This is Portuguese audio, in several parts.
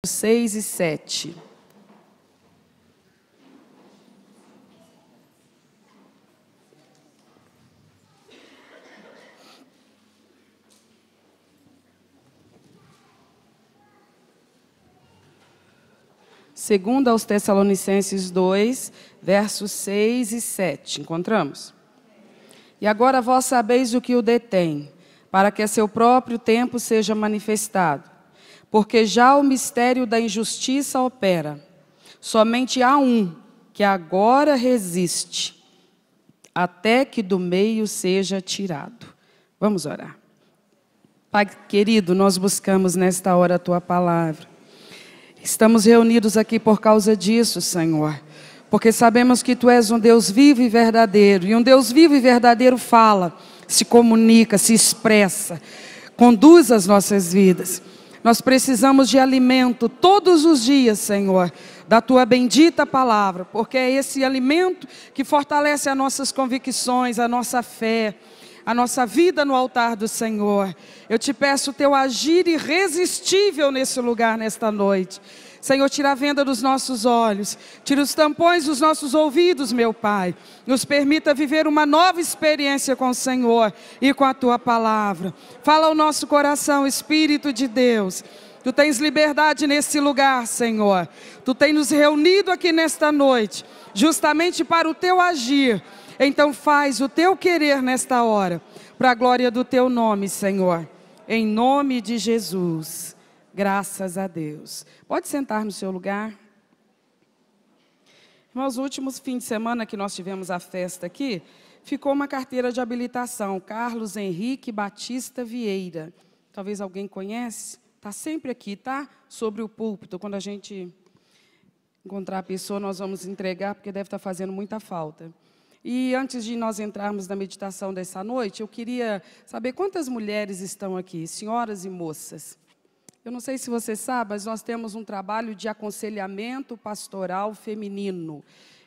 6 e 7. Segundo aos Tessalonicenses 2, versos 6 e 7. Encontramos? E agora vós sabeis o que o detém, para que a seu próprio tempo seja manifestado. Porque já o mistério da injustiça opera. Somente há um que agora resiste, até que do meio seja tirado. Vamos orar. Pai querido, nós buscamos nesta hora a Tua palavra. Estamos reunidos aqui por causa disso, Senhor. Porque sabemos que Tu és um Deus vivo e verdadeiro. E um Deus vivo e verdadeiro fala, se comunica, se expressa, conduz as nossas vidas. Nós precisamos de alimento todos os dias, Senhor, da Tua bendita palavra, porque é esse alimento que fortalece as nossas convicções, a nossa fé, a nossa vida no altar do Senhor. Eu te peço o Teu agir irresistível nesse lugar, nesta noite. Senhor, tira a venda dos nossos olhos, tira os tampões dos nossos ouvidos, meu Pai. Nos permita viver uma nova experiência com o Senhor e com a Tua palavra. Fala ao nosso coração, Espírito de Deus. Tu tens liberdade nesse lugar, Senhor. Tu tens nos reunido aqui nesta noite, justamente para o Teu agir. Então faz o Teu querer nesta hora, para a glória do Teu nome, Senhor. Em nome de Jesus. Graças a Deus. Pode sentar no seu lugar. Nos últimos fins de semana que nós tivemos a festa aqui, ficou uma carteira de habilitação, Carlos Henrique Batista Vieira. Talvez alguém conhece, está sempre aqui, tá? Sobre o púlpito, quando a gente encontrar a pessoa, nós vamos entregar, porque deve estar fazendo muita falta. E antes de nós entrarmos na meditação dessa noite, eu queria saber quantas mulheres estão aqui, senhoras e moças. Eu não sei se você sabe, mas nós temos um trabalho de aconselhamento pastoral feminino.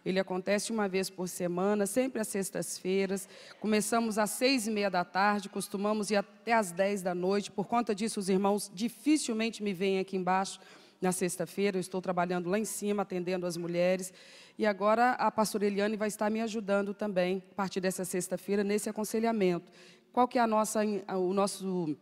Ele acontece uma vez por semana, sempre às sextas-feiras. Começamos às 6h30 da tarde, costumamos ir até às 10 da noite. Por conta disso, os irmãos dificilmente me veem aqui embaixo na sexta-feira. Eu estou trabalhando lá em cima, atendendo as mulheres. E agora a pastora Eliane vai estar me ajudando também, a partir dessa sexta-feira, nesse aconselhamento. Qual que é o nosso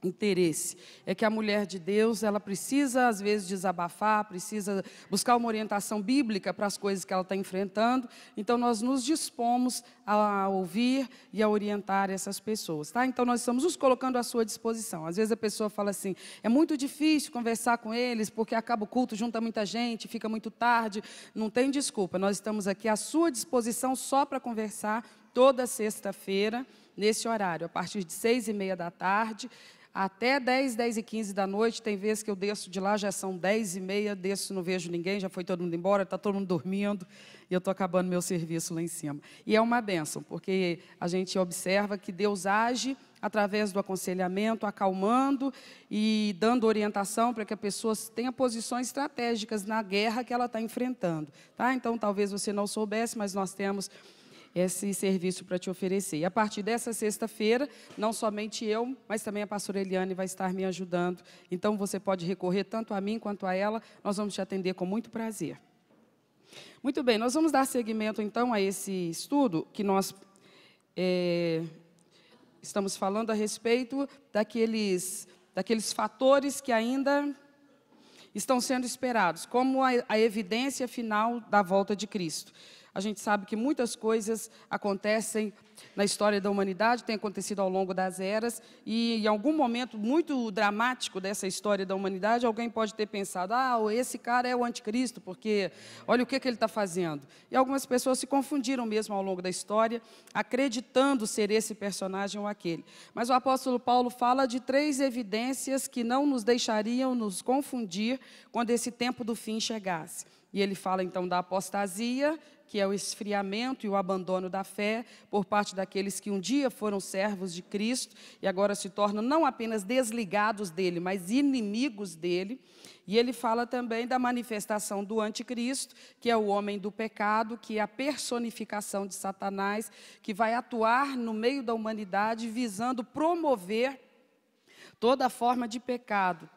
interesse? É que a mulher de Deus, ela precisa às vezes desabafar, precisa buscar uma orientação bíblica para as coisas que ela está enfrentando. Então nós nos dispomos a ouvir e a orientar essas pessoas, tá? Então nós estamos nos colocando à sua disposição. Às vezes a pessoa fala assim, é muito difícil conversar com eles, porque acaba o culto, junta muita gente, fica muito tarde. Não tem desculpa, nós estamos aqui à sua disposição só para conversar toda sexta-feira, nesse horário, a partir de 6h30 da tarde, até 10h15 da noite. Tem vezes que eu desço de lá, já são 10h30, desço, não vejo ninguém, já foi todo mundo embora, está todo mundo dormindo, e eu estou acabando meu serviço lá em cima. E é uma bênção, porque a gente observa que Deus age através do aconselhamento, acalmando e dando orientação para que a pessoa tenha posições estratégicas na guerra que ela está enfrentando. Tá? Então, talvez você não soubesse, mas nós temos esse serviço para te oferecer. E a partir dessa sexta-feira, não somente eu, mas também a pastora Eliane vai estar me ajudando. Então, você pode recorrer tanto a mim quanto a ela, nós vamos te atender com muito prazer. Muito bem, nós vamos dar seguimento, então, a esse estudo que nós estamos falando a respeito daqueles fatores que ainda estão sendo esperados, como a evidência final da volta de Cristo. A gente sabe que muitas coisas acontecem na história da humanidade, tem acontecido ao longo das eras, e em algum momento muito dramático dessa história da humanidade, alguém pode ter pensado, esse cara é o anticristo, porque olha o que ele está fazendo. E algumas pessoas se confundiram mesmo ao longo da história, acreditando ser esse personagem ou aquele. Mas o apóstolo Paulo fala de 3 evidências que não nos deixariam nos confundir quando esse tempo do fim chegasse. E ele fala então da apostasia, que é o esfriamento e o abandono da fé por parte daqueles que um dia foram servos de Cristo e agora se tornam não apenas desligados dele, mas inimigos dele. E ele fala também da manifestação do anticristo, que é o homem do pecado, que é a personificação de Satanás, que vai atuar no meio da humanidade visando promover toda forma de pecado,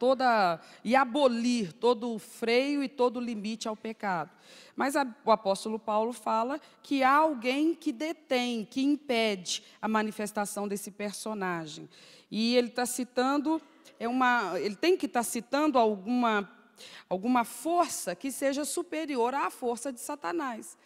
e abolir todo o freio e todo o limite ao pecado. Mas o apóstolo Paulo fala que há alguém que detém, que impede a manifestação desse personagem. E ele está citando, ele tem que estar citando alguma força que seja superior à força de Satanás,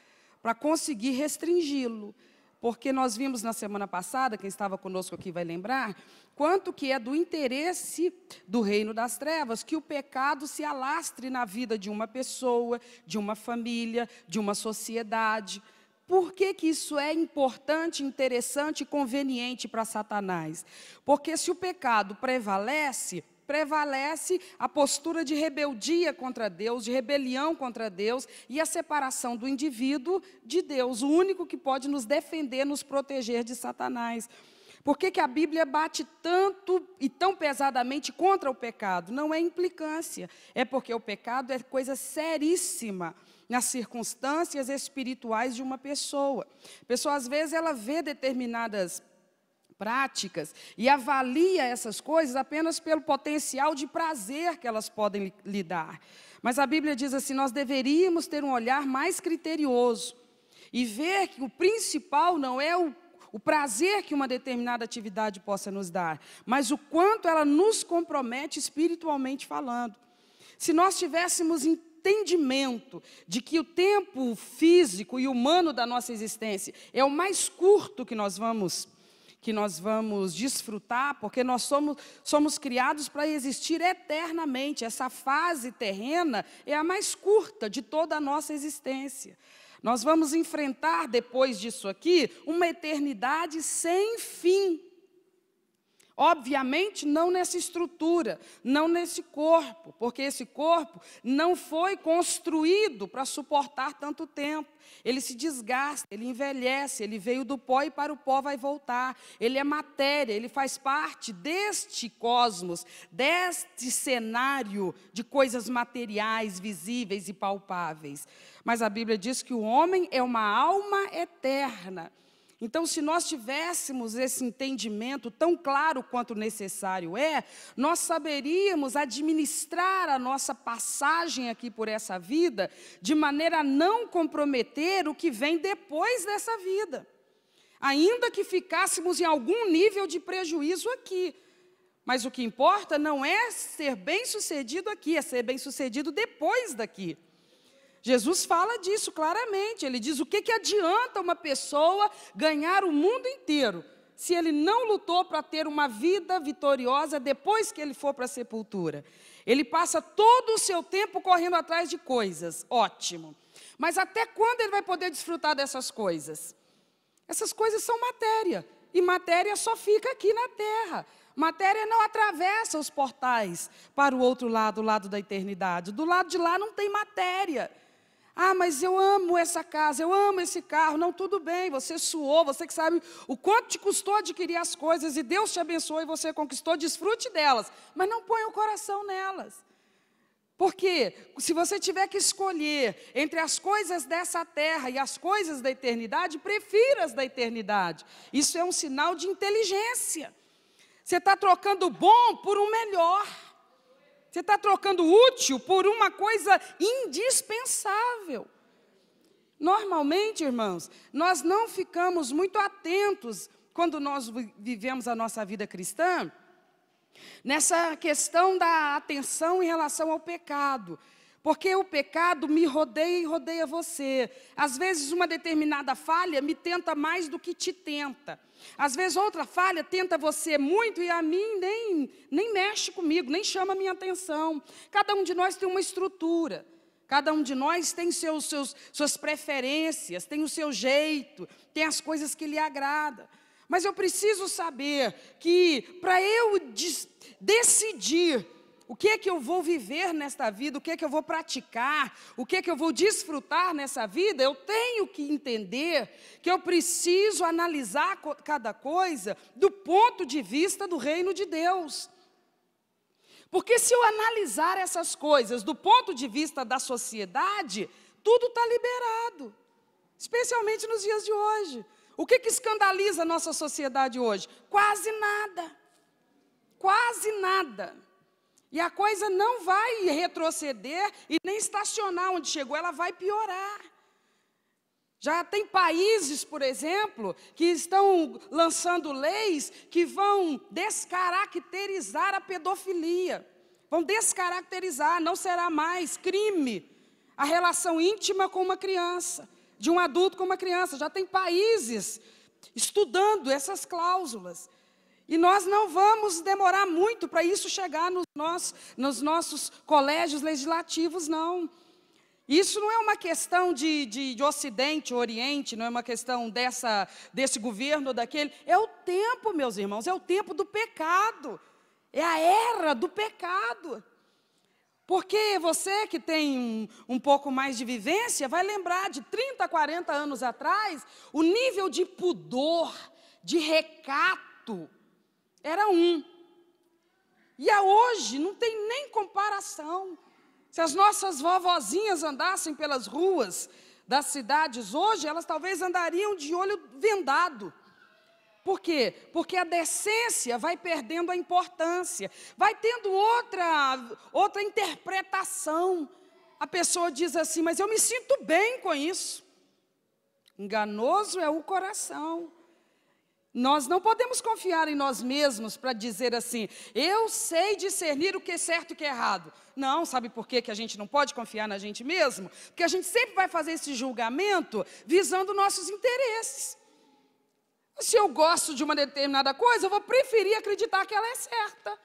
para conseguir restringi-lo. Porque nós vimos na semana passada, quem estava conosco aqui vai lembrar, quanto que é do interesse do reino das trevas que o pecado se alastre na vida de uma pessoa, de uma família, de uma sociedade. Por que que isso é importante, interessante e conveniente para Satanás? Porque se o pecado prevalece a postura de rebeldia contra Deus, de rebelião contra Deus e a separação do indivíduo de Deus, o único que pode nos defender, nos proteger de Satanás. Por que que a Bíblia bate tanto e tão pesadamente contra o pecado? Não é implicância, é porque o pecado é coisa seríssima nas circunstâncias espirituais de uma pessoa. A pessoa, às vezes, ela vê determinadas práticas e avalia essas coisas apenas pelo potencial de prazer que elas podem lhe dar. Mas a Bíblia diz assim, nós deveríamos ter um olhar mais criterioso e ver que o principal não é o prazer que uma determinada atividade possa nos dar, mas o quanto ela nos compromete espiritualmente falando. Se nós tivéssemos entendimento de que o tempo físico e humano da nossa existência é o mais curto que nós vamos desfrutar, porque nós somos criados para existir eternamente. Essa fase terrena é a mais curta de toda a nossa existência. Nós vamos enfrentar, depois disso aqui, uma eternidade sem fim. Obviamente, não nessa estrutura, não nesse corpo, porque esse corpo não foi construído para suportar tanto tempo. Ele se desgasta, ele envelhece, ele veio do pó e para o pó vai voltar. Ele é matéria, ele faz parte deste cosmos, deste cenário de coisas materiais, visíveis e palpáveis. Mas a Bíblia diz que o homem é uma alma eterna. Então, se nós tivéssemos esse entendimento tão claro quanto necessário nós saberíamos administrar a nossa passagem aqui por essa vida de maneira a não comprometer o que vem depois dessa vida. Ainda que ficássemos em algum nível de prejuízo aqui. Mas o que importa não é ser bem-sucedido aqui, é ser bem-sucedido depois daqui. Jesus fala disso claramente, ele diz, o que adianta uma pessoa ganhar o mundo inteiro, se ele não lutou para ter uma vida vitoriosa depois que ele for para a sepultura? Ele passa todo o seu tempo correndo atrás de coisas, ótimo. Mas até quando ele vai poder desfrutar dessas coisas? Essas coisas são matéria, e matéria só fica aqui na terra. Matéria não atravessa os portais para o outro lado, o lado da eternidade. Do lado de lá não tem matéria. Ah, mas eu amo essa casa, eu amo esse carro. Não, tudo bem, você suou, você que sabe o quanto te custou adquirir as coisas e Deus te abençoou e você conquistou, desfrute delas, mas não ponha o coração nelas. Porque se você tiver que escolher entre as coisas dessa terra e as coisas da eternidade, prefira as da eternidade. Isso é um sinal de inteligência. Você está trocando o bom por um melhor. Você está trocando o útil por uma coisa indispensável. Normalmente, irmãos, nós não ficamos muito atentos, quando nós vivemos a nossa vida cristã, nessa questão da atenção em relação ao pecado. Porque o pecado me rodeia e rodeia você. Às vezes uma determinada falha me tenta mais do que te tenta. Às vezes outra falha tenta você muito e a mim nem mexe comigo, nem chama a minha atenção. Cada um de nós tem uma estrutura. Cada um de nós tem suas preferências, tem o seu jeito, tem as coisas que lhe agradam. Mas eu preciso saber que para eu decidir o que é que eu vou viver nesta vida, o que é que eu vou praticar, o que é que eu vou desfrutar nessa vida, eu tenho que entender que eu preciso analisar cada coisa do ponto de vista do reino de Deus. Porque se eu analisar essas coisas do ponto de vista da sociedade, tudo está liberado, especialmente nos dias de hoje. O que escandaliza a nossa sociedade hoje? Quase nada. Quase nada. E a coisa não vai retroceder e nem estacionar onde chegou, ela vai piorar. Já tem países, por exemplo, que estão lançando leis que vão descaracterizar a pedofilia. Vão descaracterizar, não será mais crime a relação íntima com uma criança, de um adulto com uma criança. Já tem países estudando essas cláusulas. E nós não vamos demorar muito para isso chegar nos nossos colégios legislativos, não. Isso não é uma questão de Ocidente, Oriente, não é uma questão desse governo ou daquele. É o tempo, meus irmãos, é o tempo do pecado. É a era do pecado. Porque você que tem um pouco mais de vivência, vai lembrar de 30, 40 anos atrás, o nível de pudor, de recato, era um. E a hoje não tem nem comparação. Se as nossas vovozinhas andassem pelas ruas das cidades hoje, elas talvez andariam de olho vendado. Por quê? Porque a decência vai perdendo a importância, vai tendo outra interpretação. A pessoa diz assim, mas eu me sinto bem com isso. Enganoso é o coração. Nós não podemos confiar em nós mesmos para dizer assim, eu sei discernir o que é certo e o que é errado. Não, sabe por quê que a gente não pode confiar na gente mesmo? Porque a gente sempre vai fazer esse julgamento visando nossos interesses. Se eu gosto de uma determinada coisa, eu vou preferir acreditar que ela é certa.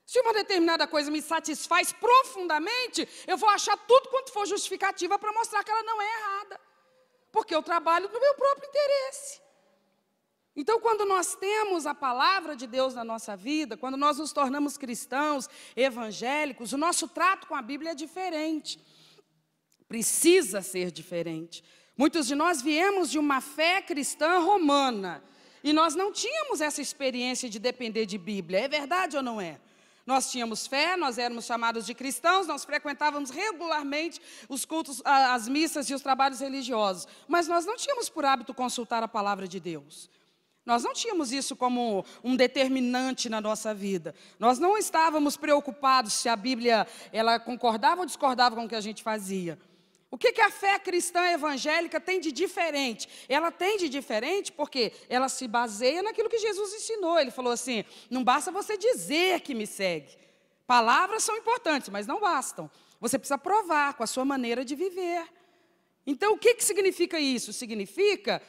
Se uma determinada coisa me satisfaz profundamente, eu vou achar tudo quanto for justificativa para mostrar que ela não é errada. Porque eu trabalho no meu próprio interesse. Então, quando nós temos a palavra de Deus na nossa vida, quando nós nos tornamos cristãos, evangélicos, o nosso trato com a Bíblia é diferente. Precisa ser diferente. Muitos de nós viemos de uma fé cristã romana, e nós não tínhamos essa experiência de depender de Bíblia, é verdade ou não é? Nós tínhamos fé, nós éramos chamados de cristãos, nós frequentávamos regularmente os cultos, as missas e os trabalhos religiosos, mas nós não tínhamos por hábito consultar a palavra de Deus. Nós não tínhamos isso como um determinante na nossa vida. Nós não estávamos preocupados se a Bíblia ela concordava ou discordava com o que a gente fazia. O que a fé cristã evangélica tem de diferente? Ela tem de diferente porque ela se baseia naquilo que Jesus ensinou. Ele falou assim, não basta você dizer que me segue. Palavras são importantes, mas não bastam. Você precisa provar com a sua maneira de viver. Então, o que significa isso? Significa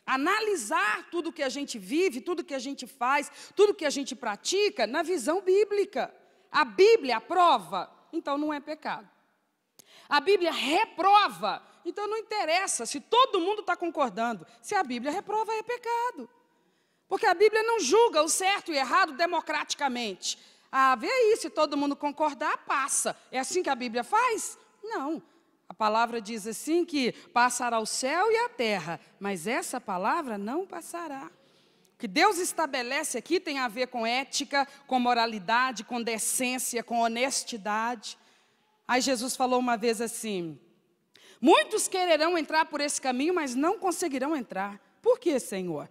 analisar tudo que a gente vive, tudo que a gente faz, tudo que a gente pratica na visão bíblica. A Bíblia aprova, então não é pecado. A Bíblia reprova, então não interessa se todo mundo está concordando. Se a Bíblia reprova, é pecado. Porque a Bíblia não julga o certo e errado democraticamente. Ah, vê aí, se todo mundo concordar, passa. É assim que a Bíblia faz? Não. A palavra diz assim que passará o céu e a terra, mas essa palavra não passará. O que Deus estabelece aqui tem a ver com ética, com moralidade, com decência, com honestidade. Aí Jesus falou uma vez assim, muitos quererão entrar por esse caminho, mas não conseguirão entrar. Por quê, Senhor?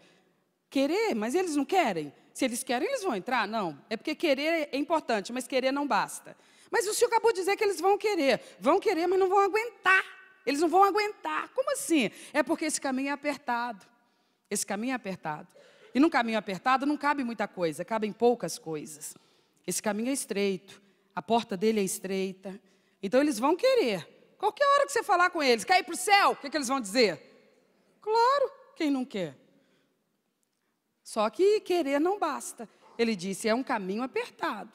Querer, mas eles não querem. Se eles querem, eles vão entrar? Não, é porque querer é importante, mas querer não basta. Mas o Senhor acabou de dizer que eles vão querer, mas não vão aguentar. Eles não vão aguentar. Como assim? É porque esse caminho é apertado. Esse caminho é apertado. E num caminho apertado não cabe muita coisa, cabem poucas coisas. Esse caminho é estreito, a porta dele é estreita. Então eles vão querer. Qualquer hora que você falar com eles, quer ir para o céu, o que eles vão dizer? Claro, quem não quer? Só que querer não basta. Ele disse, é um caminho apertado.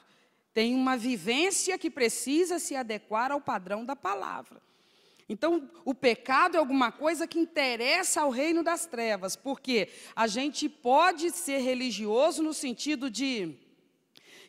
Tem uma vivência que precisa se adequar ao padrão da palavra. Então, o pecado é alguma coisa que interessa ao reino das trevas, porque a gente pode ser religioso no sentido de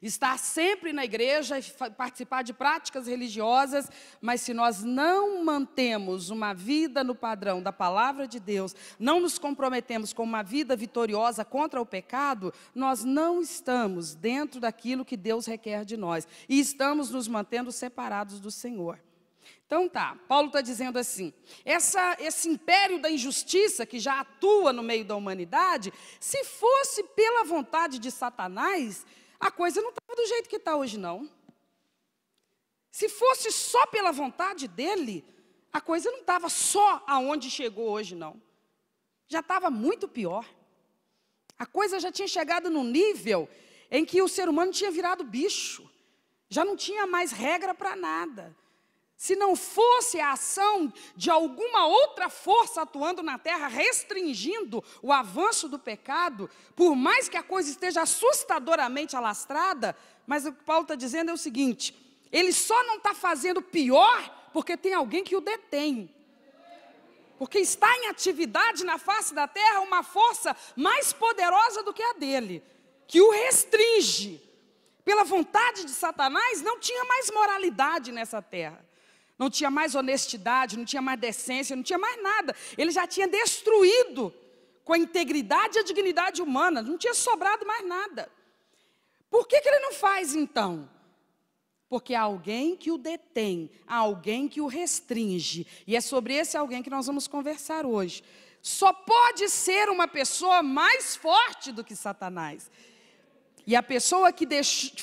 estar sempre na igreja e participar de práticas religiosas, mas se nós não mantemos uma vida no padrão da palavra de Deus, não nos comprometemos com uma vida vitoriosa contra o pecado, nós não estamos dentro daquilo que Deus requer de nós e estamos nos mantendo separados do Senhor. Então tá, Paulo está dizendo assim, esse império da injustiça que já atua no meio da humanidade, se fosse pela vontade de Satanás, a coisa não estava do jeito que está hoje, não. Se fosse só pela vontade dele, a coisa não estava só aonde chegou hoje, não. Já estava muito pior. A coisa já tinha chegado num nível em que o ser humano tinha virado bicho. Já não tinha mais regra para nada. Se não fosse a ação de alguma outra força atuando na terra, restringindo o avanço do pecado, por mais que a coisa esteja assustadoramente alastrada, mas o que Paulo está dizendo é o seguinte: ele só não está fazendo pior porque tem alguém que o detém. Porque está em atividade na face da terra uma força mais poderosa do que a dele, que o restringe. Pela vontade de Satanás, não tinha mais moralidade nessa terra. Não tinha mais honestidade, não tinha mais decência, não tinha mais nada. Ele já tinha destruído com a integridade e a dignidade humana. Não tinha sobrado mais nada. Por que ele não faz então? Porque há alguém que o detém, há alguém que o restringe. E é sobre esse alguém que nós vamos conversar hoje. Só pode ser uma pessoa mais forte do que Satanás. E a pessoa que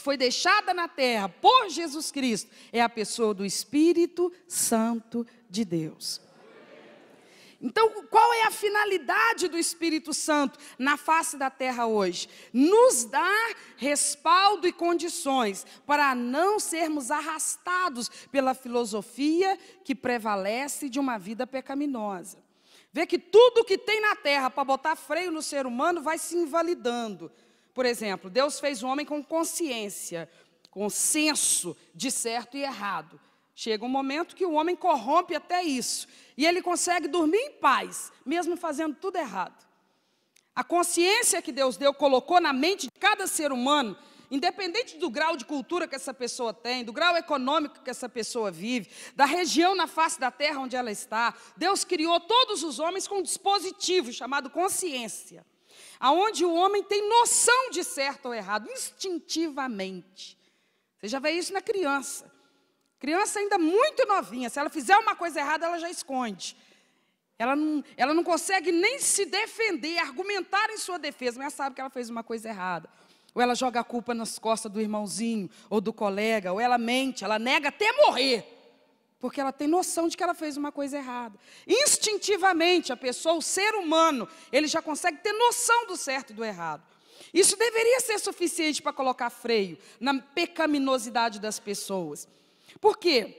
foi deixada na terra por Jesus Cristo é a pessoa do Espírito Santo de Deus. Então, qual é a finalidade do Espírito Santo na face da terra hoje? Nos dar respaldo e condições para não sermos arrastados pela filosofia que prevalece de uma vida pecaminosa. Vê que tudo que tem na terra para botar freio no ser humano vai se invalidando. Por exemplo, Deus fez o homem com consciência, com senso de certo e errado. Chega um momento que o homem corrompe até isso. E ele consegue dormir em paz, mesmo fazendo tudo errado. A consciência que Deus deu, colocou na mente de cada ser humano, independente do grau de cultura que essa pessoa tem, do grau econômico que essa pessoa vive, da região na face da terra onde ela está, Deus criou todos os homens com um dispositivo chamado consciência, aonde o homem tem noção de certo ou errado, instintivamente. Você já vê isso na criança. Criança ainda muito novinha, se ela fizer uma coisa errada, ela já esconde. Ela não consegue nem se defender, argumentar em sua defesa, mas ela sabe que ela fez uma coisa errada. Ou ela joga a culpa nas costas do irmãozinho, ou do colega, ou ela mente, ela nega até morrer. Porque ela tem noção de que ela fez uma coisa errada. Instintivamente, a pessoa, o ser humano, ele já consegue ter noção do certo e do errado. Isso deveria ser suficiente para colocar freio na pecaminosidade das pessoas. Por quê?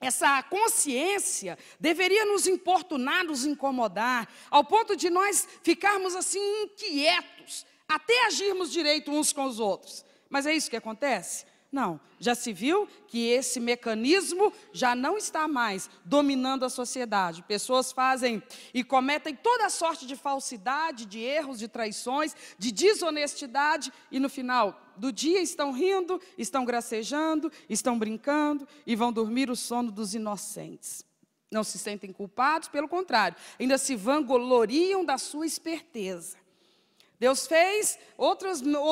Essa consciência deveria nos importunar, nos incomodar, ao ponto de nós ficarmos assim inquietos, até agirmos direito uns com os outros. Mas é isso que acontece? Não, já se viu que esse mecanismo já não está mais dominando a sociedade. Pessoas fazem e cometem toda sorte de falsidade, de erros, de traições, de desonestidade, e no final do dia estão rindo, estão gracejando, estão brincando e vão dormir o sono dos inocentes. Não se sentem culpados, pelo contrário, ainda se vangloriam da sua esperteza. Deus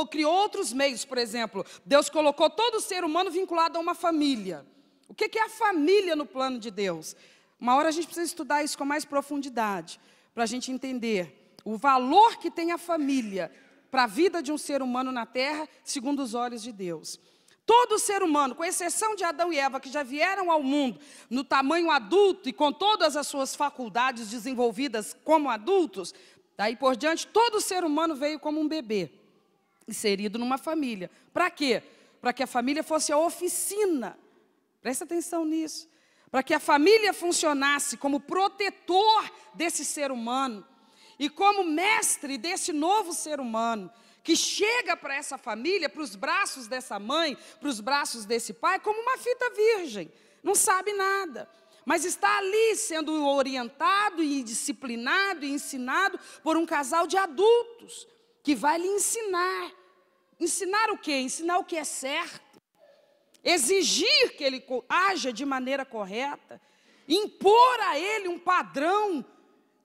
criou outros meios, por exemplo, Deus colocou todo ser humano vinculado a uma família. O que é a família no plano de Deus? Uma hora a gente precisa estudar isso com mais profundidade, para a gente entender o valor que tem a família para a vida de um ser humano na terra, segundo os olhos de Deus. Todo ser humano, com exceção de Adão e Eva, que já vieram ao mundo no tamanho adulto e com todas as suas faculdades desenvolvidas como adultos, daí por diante, todo ser humano veio como um bebê, inserido numa família. Para quê? Para que a família fosse a oficina. Presta atenção nisso. Para que a família funcionasse como protetor desse ser humano e como mestre desse novo ser humano, que chega para essa família, para os braços dessa mãe, para os braços desse pai, como uma fita virgem. Não sabe nada, mas está ali sendo orientado e disciplinado e ensinado por um casal de adultos, que vai lhe ensinar. Ensinar o quê? Ensinar o que é certo. Exigir que ele haja de maneira correta. Impor a ele um padrão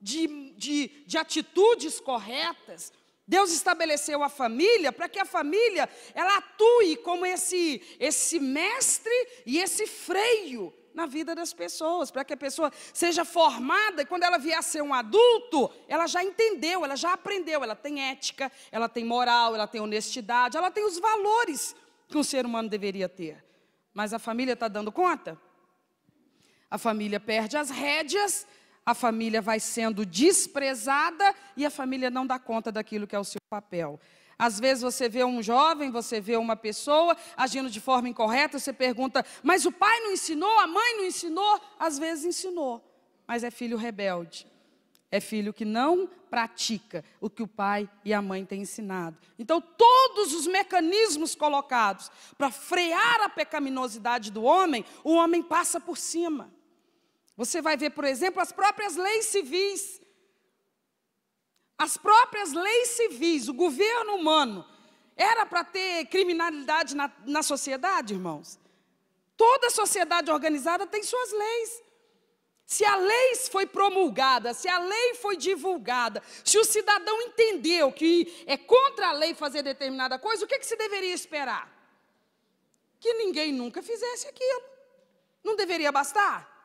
de atitudes corretas. Deus estabeleceu a família para que a família ela atue como esse mestre e esse freio na vida das pessoas, para que a pessoa seja formada, e quando ela vier a ser um adulto, ela já entendeu, ela já aprendeu, ela tem ética, ela tem moral, ela tem honestidade, ela tem os valores que um ser humano deveria ter. Mas a família está dando conta? A família perde as rédeas, a família vai sendo desprezada e a família não dá conta daquilo que é o seu papel. Às vezes você vê um jovem, você vê uma pessoa agindo de forma incorreta, você pergunta, mas o pai não ensinou, a mãe não ensinou? Às vezes ensinou, mas é filho rebelde. É filho que não pratica o que o pai e a mãe têm ensinado. Então, todos os mecanismos colocados para frear a pecaminosidade do homem, o homem passa por cima. Você vai ver, por exemplo, as próprias leis civis. As próprias leis civis, o governo humano, era para ter criminalidade na sociedade, irmãos? Toda sociedade organizada tem suas leis. Se a lei foi promulgada, se a lei foi divulgada, se o cidadão entendeu que é contra a lei fazer determinada coisa, o que se deveria esperar? Que ninguém nunca fizesse aquilo. Não deveria bastar?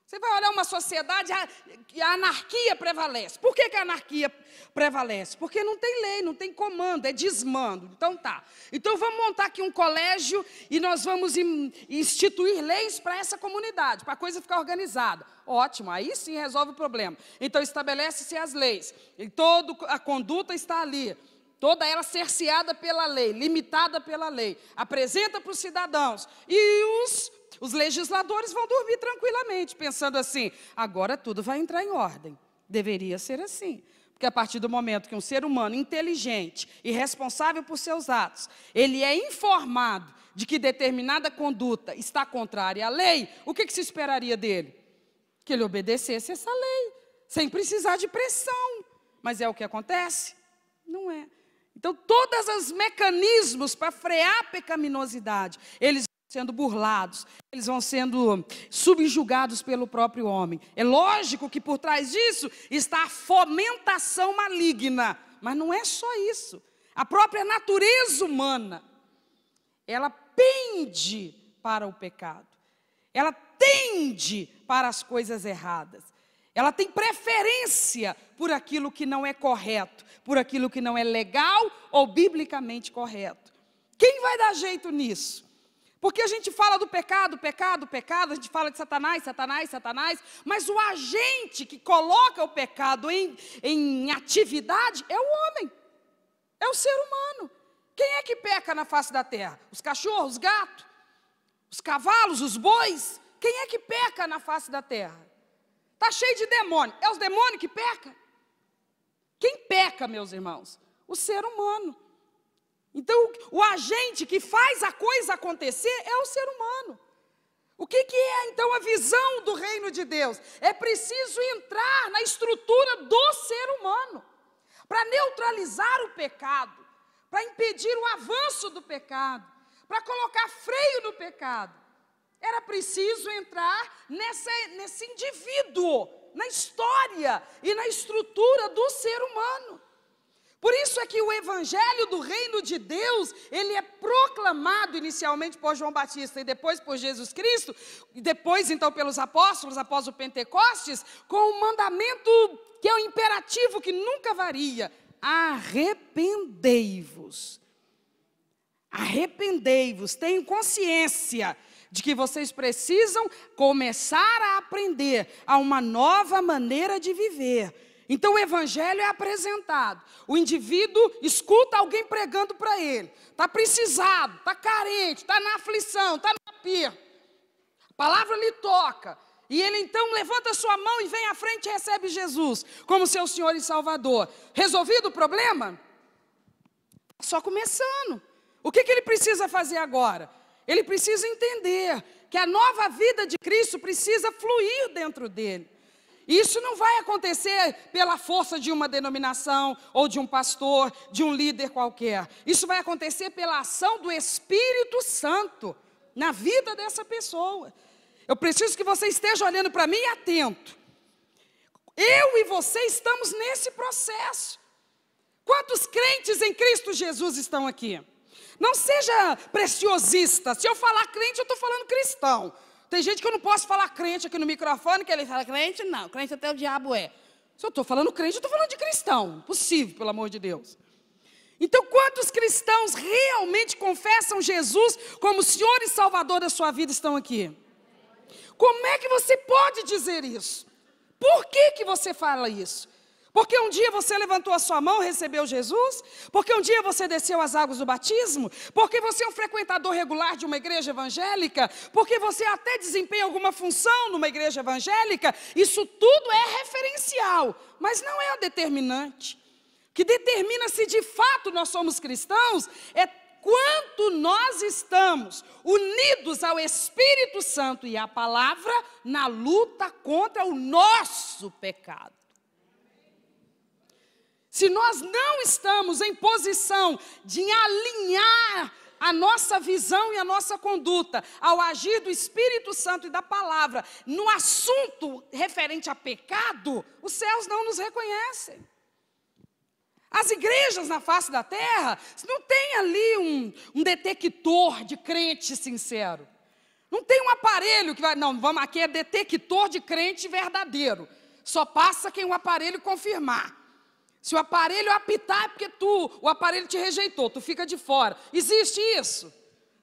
Você vai olhar uma sociedade, a anarquia prevalece. Por que a anarquia prevalece? Porque não tem lei, não tem comando, é desmando. Então tá. Então vamos montar aqui um colégio e nós vamos instituir leis para essa comunidade, para a coisa ficar organizada. Ótimo, aí sim resolve o problema. Então estabelece-se as leis. E toda a conduta está ali. Toda ela cerceada pela lei, limitada pela lei. Apresenta para os cidadãos. E os legisladores vão dormir tranquilamente, pensando assim, agora tudo vai entrar em ordem. Deveria ser assim. Porque a partir do momento que um ser humano inteligente e responsável por seus atos, ele é informado de que determinada conduta está contrária à lei, o que se esperaria dele? Que ele obedecesse essa lei, sem precisar de pressão. Mas é o que acontece? Não é. Então, todos os mecanismos para frear a pecaminosidade, eles sendo burlados, eles vão sendo subjugados pelo próprio homem. É lógico que por trás disso está a fomentação maligna, mas não é só isso. A própria natureza humana, ela pende para o pecado, ela tende para as coisas erradas, ela tem preferência por aquilo que não é correto, por aquilo que não é legal ou biblicamente correto. Quem vai dar jeito nisso? Porque a gente fala do pecado, pecado, pecado, a gente fala de Satanás, Satanás, Satanás, mas o agente que coloca o pecado em atividade é o homem, é o ser humano. Quem é que peca na face da terra? Os cachorros, os gatos, os cavalos, os bois? Quem é que peca na face da terra? Está cheio de demônio, é os demônios que pecam? Quem peca, meus irmãos? O ser humano. Então, o agente que faz a coisa acontecer é o ser humano. O que é, então, a visão do reino de Deus? É preciso entrar na estrutura do ser humano, para neutralizar o pecado, para impedir o avanço do pecado, para colocar freio no pecado. Era preciso entrar nesse indivíduo, na história e na estrutura do ser humano. Por isso é que o evangelho do reino de Deus, ele é proclamado inicialmente por João Batista e depois por Jesus Cristo, e depois então pelos apóstolos, após o Pentecostes, com um mandamento que é um imperativo que nunca varia: arrependei-vos. Arrependei-vos, tenham consciência de que vocês precisam começar a aprender a uma nova maneira de viver. Então o evangelho é apresentado, o indivíduo escuta alguém pregando para ele, está precisado, está carente, está na aflição, está no aperto, a palavra lhe toca, e ele então levanta a sua mão e vem à frente e recebe Jesus como seu Senhor e Salvador. Resolvido o problema? Só começando. O que ele precisa fazer agora? Ele precisa entender que a nova vida de Cristo precisa fluir dentro dele. Isso não vai acontecer pela força de uma denominação, ou de um pastor, de um líder qualquer. Isso vai acontecer pela ação do Espírito Santo na vida dessa pessoa. Eu preciso que você esteja olhando para mim e atento. Eu e você estamos nesse processo. Quantos crentes em Cristo Jesus estão aqui? Não seja preciosista. Se eu falar crente, eu estou falando cristão. Tem gente que eu não posso falar crente aqui no microfone, que ele fala crente, não, crente até o diabo é. Se eu estou falando crente, eu estou falando de cristão. Possível, pelo amor de Deus. Então, quantos cristãos realmente confessam Jesus como Senhor e Salvador da sua vida estão aqui? Como é que você pode dizer isso? Por que você fala isso? Porque um dia você levantou a sua mão e recebeu Jesus? Porque um dia você desceu as águas do batismo? Porque você é um frequentador regular de uma igreja evangélica? Porque você até desempenha alguma função numa igreja evangélica? Isso tudo é referencial, mas não é a determinante. O que determina se de fato nós somos cristãos é quanto nós estamos unidos ao Espírito Santo e à palavra na luta contra o nosso pecado. Se nós não estamos em posição de alinhar a nossa visão e a nossa conduta ao agir do Espírito Santo e da palavra no assunto referente a pecado, os céus não nos reconhecem. As igrejas na face da terra não tem ali um detector de crente sincero. Não tem um aparelho que vai, não, vamos aqui é detector de crente verdadeiro. Só passa quem o aparelho confirmar. Se o aparelho apitar é porque o aparelho te rejeitou, tu fica de fora. Existe isso?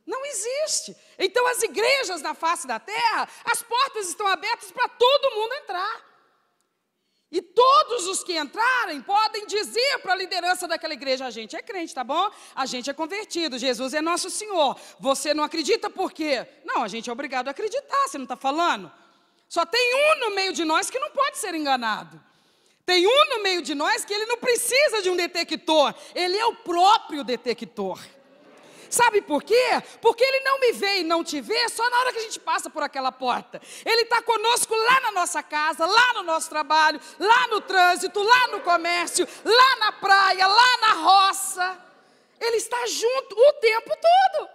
Não existe. Então as igrejas na face da terra, as portas estão abertas para todo mundo entrar. E todos os que entrarem podem dizer para a liderança daquela igreja, a gente é crente, tá bom? A gente é convertido, Jesus é nosso Senhor. Você não acredita por quê? Não, a gente é obrigado a acreditar, você não está falando? Só tem um no meio de nós que não pode ser enganado. Tem um no meio de nós que ele não precisa de um detector, ele é o próprio detector. Sabe por quê? Porque ele não me vê e não te vê só na hora que a gente passa por aquela porta. Ele está conosco lá na nossa casa, lá no nosso trabalho, lá no trânsito, lá no comércio, lá na praia, lá na roça. Ele está junto o tempo todo.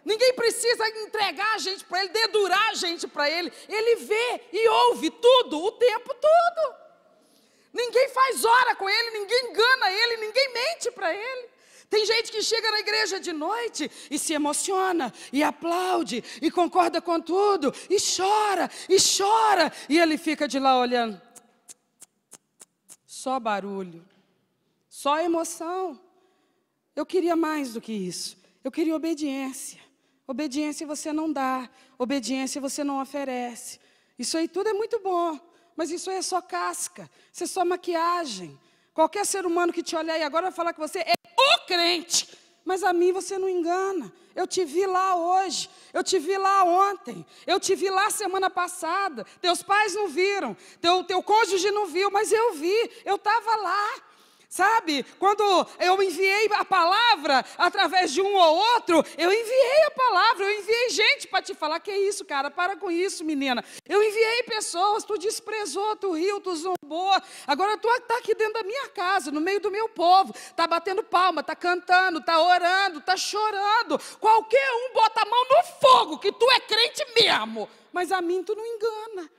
Ninguém precisa entregar a gente para ele, dedurar a gente para ele. Ele vê e ouve tudo o tempo todo. Ninguém faz hora com ele, ninguém engana ele, ninguém mente para ele. Tem gente que chega na igreja de noite e se emociona, e aplaude, e concorda com tudo, e chora, e ele fica de lá olhando. Só barulho, só emoção. Eu queria mais do que isso, eu queria obediência. Obediência você não dá, obediência você não oferece. Isso aí tudo é muito bom. Mas isso aí é só casca, isso é só maquiagem. Qualquer ser humano que te olhar aí agora vai falar que você é o crente. Mas a mim você não engana. Eu te vi lá hoje, eu te vi lá ontem, eu te vi lá semana passada. Teus pais não viram, teu cônjuge não viu, mas eu vi, eu estava lá. Sabe, quando eu enviei a palavra através de um ou outro, eu enviei a palavra, eu enviei gente para te falar, que é isso, cara, para com isso, menina. Eu enviei pessoas, tu desprezou, tu riu, tu zombou, agora tu está aqui dentro da minha casa, no meio do meu povo, está batendo palma, está cantando, está orando, está chorando. Qualquer um bota a mão no fogo, que tu é crente mesmo, mas a mim tu não engana.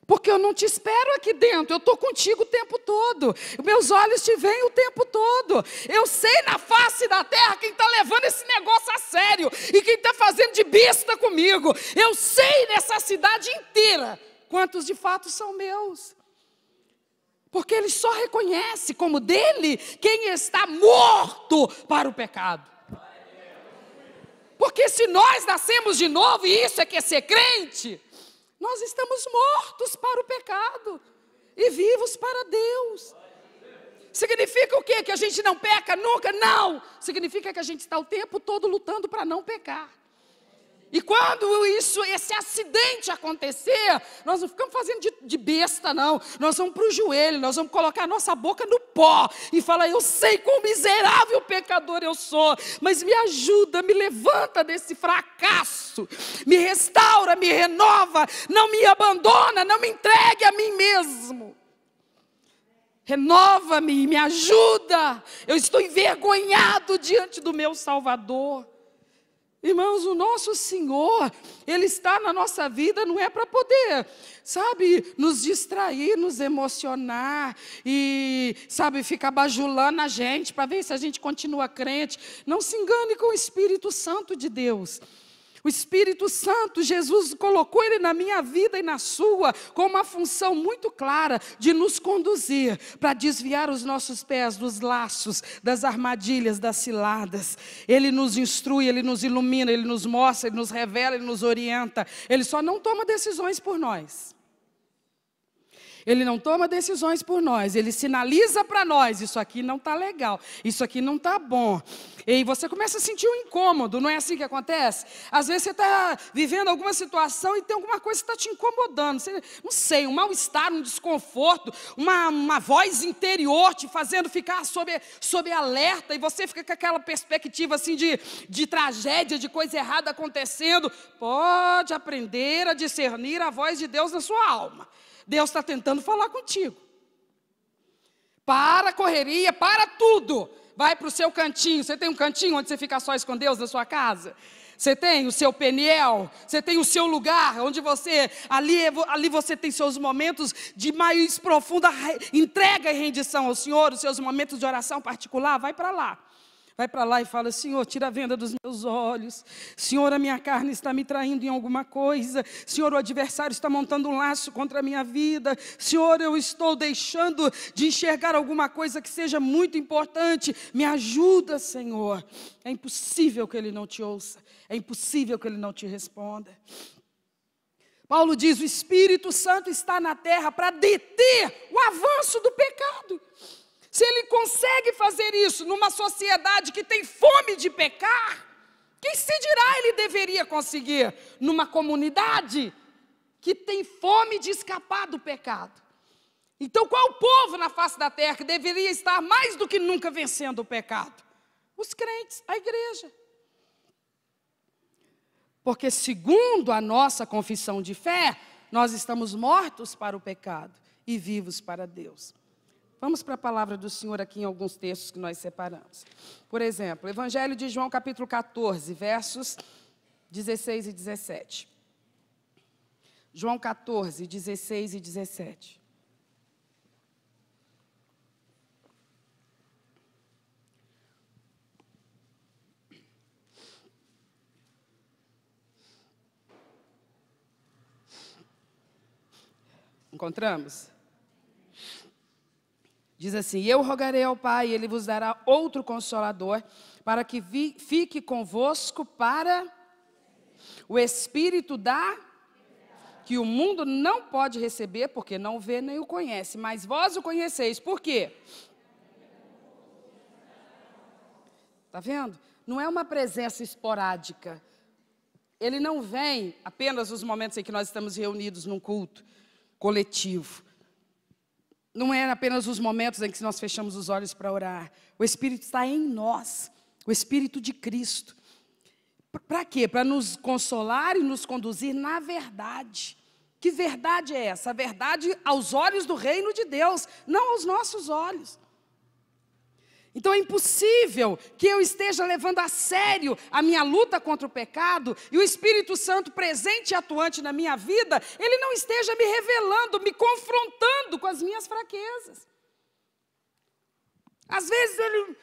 Porque eu não te espero aqui dentro, eu estou contigo o tempo todo. Meus olhos te veem o tempo todo. Eu sei na face da terra quem está levando esse negócio a sério. E quem está fazendo de besta comigo. Eu sei nessa cidade inteira quantos de fato são meus. Porque ele só reconhece como dele quem está morto para o pecado. Porque se nós nascemos de novo, e isso é que é ser crente, nós estamos mortos para o pecado e vivos para Deus. Significa o quê? Que a gente não peca nunca? Não! Significa que a gente está o tempo todo lutando para não pecar. E quando esse acidente acontecer, nós não ficamos fazendo de besta, não. Nós vamos para o joelho, nós vamos colocar a nossa boca no pó e falar, eu sei quão miserável pecador eu sou, mas me ajuda, me levanta desse fracasso, me restaura, me renova, não me abandona, não me entregue a mim mesmo. Renova-me, me ajuda, eu estou envergonhado diante do meu Salvador. Irmãos, o nosso Senhor, Ele está na nossa vida, não é para poder, sabe, nos distrair, nos emocionar e, sabe, ficar bajulando a gente para ver se a gente continua crente. Não se engane com o Espírito Santo de Deus. O Espírito Santo, Jesus colocou ele na minha vida e na sua, com uma função muito clara de nos conduzir, para desviar os nossos pés dos laços, das armadilhas, das ciladas. Ele nos instrui, Ele nos ilumina, Ele nos mostra, Ele nos revela, Ele nos orienta. Ele só não toma decisões por nós. Ele não toma decisões por nós, Ele sinaliza para nós, isso aqui não está legal, isso aqui não está bom. E você começa a sentir um incômodo, não é assim que acontece? Às vezes você está vivendo alguma situação e tem alguma coisa que está te incomodando. Você, não sei, um mal-estar, um desconforto, uma voz interior te fazendo ficar sob alerta, e você fica com aquela perspectiva assim de tragédia, de coisa errada acontecendo. Pode aprender a discernir a voz de Deus na sua alma. Deus está tentando falar contigo. Para a correria, para tudo. Vai para o seu cantinho. Você tem um cantinho onde você fica sós com Deus na sua casa? Você tem o seu Peniel, você tem o seu lugar, onde você, ali você tem seus momentos de mais profunda entrega e rendição ao Senhor, os seus momentos de oração particular, vai para lá. Vai para lá e fala: Senhor, tira a venda dos meus olhos. Senhor, a minha carne está me traindo em alguma coisa. Senhor, o adversário está montando um laço contra a minha vida. Senhor, eu estou deixando de enxergar alguma coisa que seja muito importante. Me ajuda, Senhor. É impossível que Ele não te ouça. É impossível que Ele não te responda. Paulo diz: o Espírito Santo está na terra para deter o avanço do pecado. Se Ele consegue fazer isso numa sociedade que tem fome de pecar, quem se dirá Ele deveria conseguir numa comunidade que tem fome de escapar do pecado? Então, qual povo na face da terra que deveria estar mais do que nunca vencendo o pecado? Os crentes, a igreja. Porque segundo a nossa confissão de fé, nós estamos mortos para o pecado e vivos para Deus. Vamos para a palavra do Senhor aqui em alguns textos que nós separamos. Por exemplo, Evangelho de João, capítulo 14, versos 16 e 17. João 14, 16 e 17. Encontramos? Diz assim: eu rogarei ao Pai, e Ele vos dará outro Consolador, para que fique convosco para o Espírito que o mundo não pode receber, porque não vê nem o conhece, mas vós o conheceis. Por quê? Está vendo? Não é uma presença esporádica. Ele não vem apenas nos momentos em que nós estamos reunidos num culto coletivo. Não é apenas os momentos em que nós fechamos os olhos para orar. O Espírito está em nós, o Espírito de Cristo. Para quê? Para nos consolar e nos conduzir na verdade. Que verdade é essa? A verdade aos olhos do reino de Deus, não aos nossos olhos. Então é impossível que eu esteja levando a sério a minha luta contra o pecado e o Espírito Santo presente e atuante na minha vida, Ele não esteja me revelando, me confrontando com as minhas fraquezas. Às vezes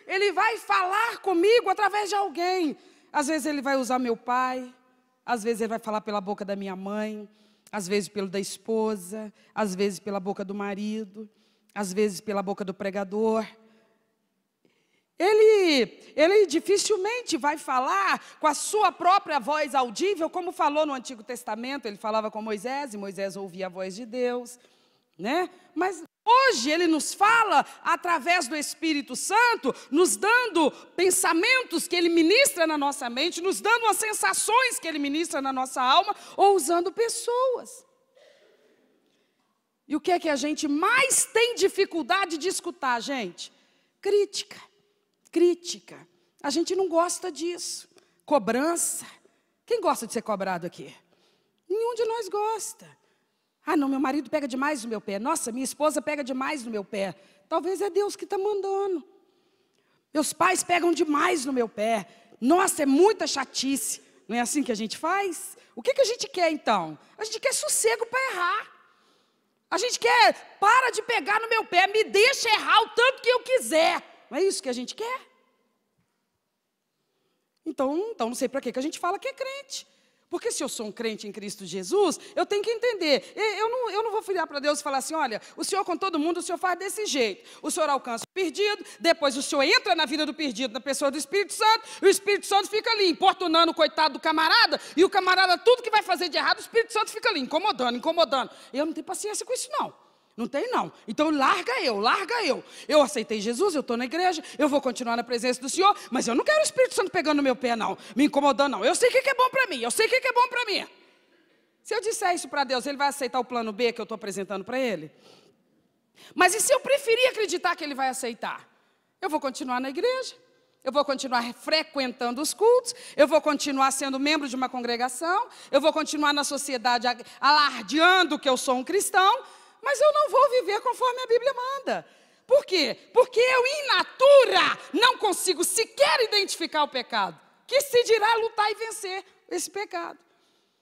ele vai falar comigo através de alguém. Às vezes Ele vai usar meu pai, às vezes Ele vai falar pela boca da minha mãe, às vezes pelo da esposa, às vezes pela boca do marido, às vezes pela boca do pregador. Ele dificilmente vai falar com a sua própria voz audível, como falou no Antigo Testamento. Ele falava com Moisés, e Moisés ouvia a voz de Deus, né? Mas hoje Ele nos fala através do Espírito Santo, nos dando pensamentos que Ele ministra na nossa mente, nos dando as sensações que Ele ministra na nossa alma, ou usando pessoas. E o que é que a gente mais tem dificuldade de escutar, gente? Crítica. A gente não gosta disso. Cobrança. Quem gosta de ser cobrado aqui? Nenhum de nós gosta. Ah, não, meu marido pega demais no meu pé. Nossa, minha esposa pega demais no meu pé. Talvez é Deus que está mandando. Meus pais pegam demais no meu pé. Nossa, é muita chatice. Não é assim que a gente faz? O que a gente quer então? A gente quer sossego para errar. A gente quer, para de pegar no meu pé, me deixa errar o tanto que eu quiser. Não é isso que a gente quer? Então não sei para que a gente fala que é crente. Porque se eu sou um crente em Cristo Jesus, eu tenho que entender. Eu não vou virar para Deus e falar assim, olha, o Senhor com todo mundo, o Senhor faz desse jeito. O Senhor alcança o perdido, depois o Senhor entra na vida do perdido, na pessoa do Espírito Santo, e o Espírito Santo fica ali, importunando o coitado do camarada, e o camarada, tudo que vai fazer de errado, o Espírito Santo fica ali, incomodando. Eu não tenho paciência com isso, não. Não tem, não. Então, larga eu. Eu aceitei Jesus, eu estou na igreja, eu vou continuar na presença do Senhor, mas eu não quero o Espírito Santo pegando no meu pé, não, me incomodando, não. Eu sei o que é bom para mim, Se eu disser isso para Deus, Ele vai aceitar o plano B que eu estou apresentando para Ele? Mas e se eu preferir acreditar que Ele vai aceitar? Eu vou continuar na igreja, eu vou continuar frequentando os cultos, eu vou continuar sendo membro de uma congregação, eu vou continuar na sociedade alardeando que eu sou um cristão, mas eu não vou viver conforme a Bíblia manda. Por quê? Porque eu, in natura, não consigo sequer identificar o pecado. Que se dirá lutar e vencer esse pecado.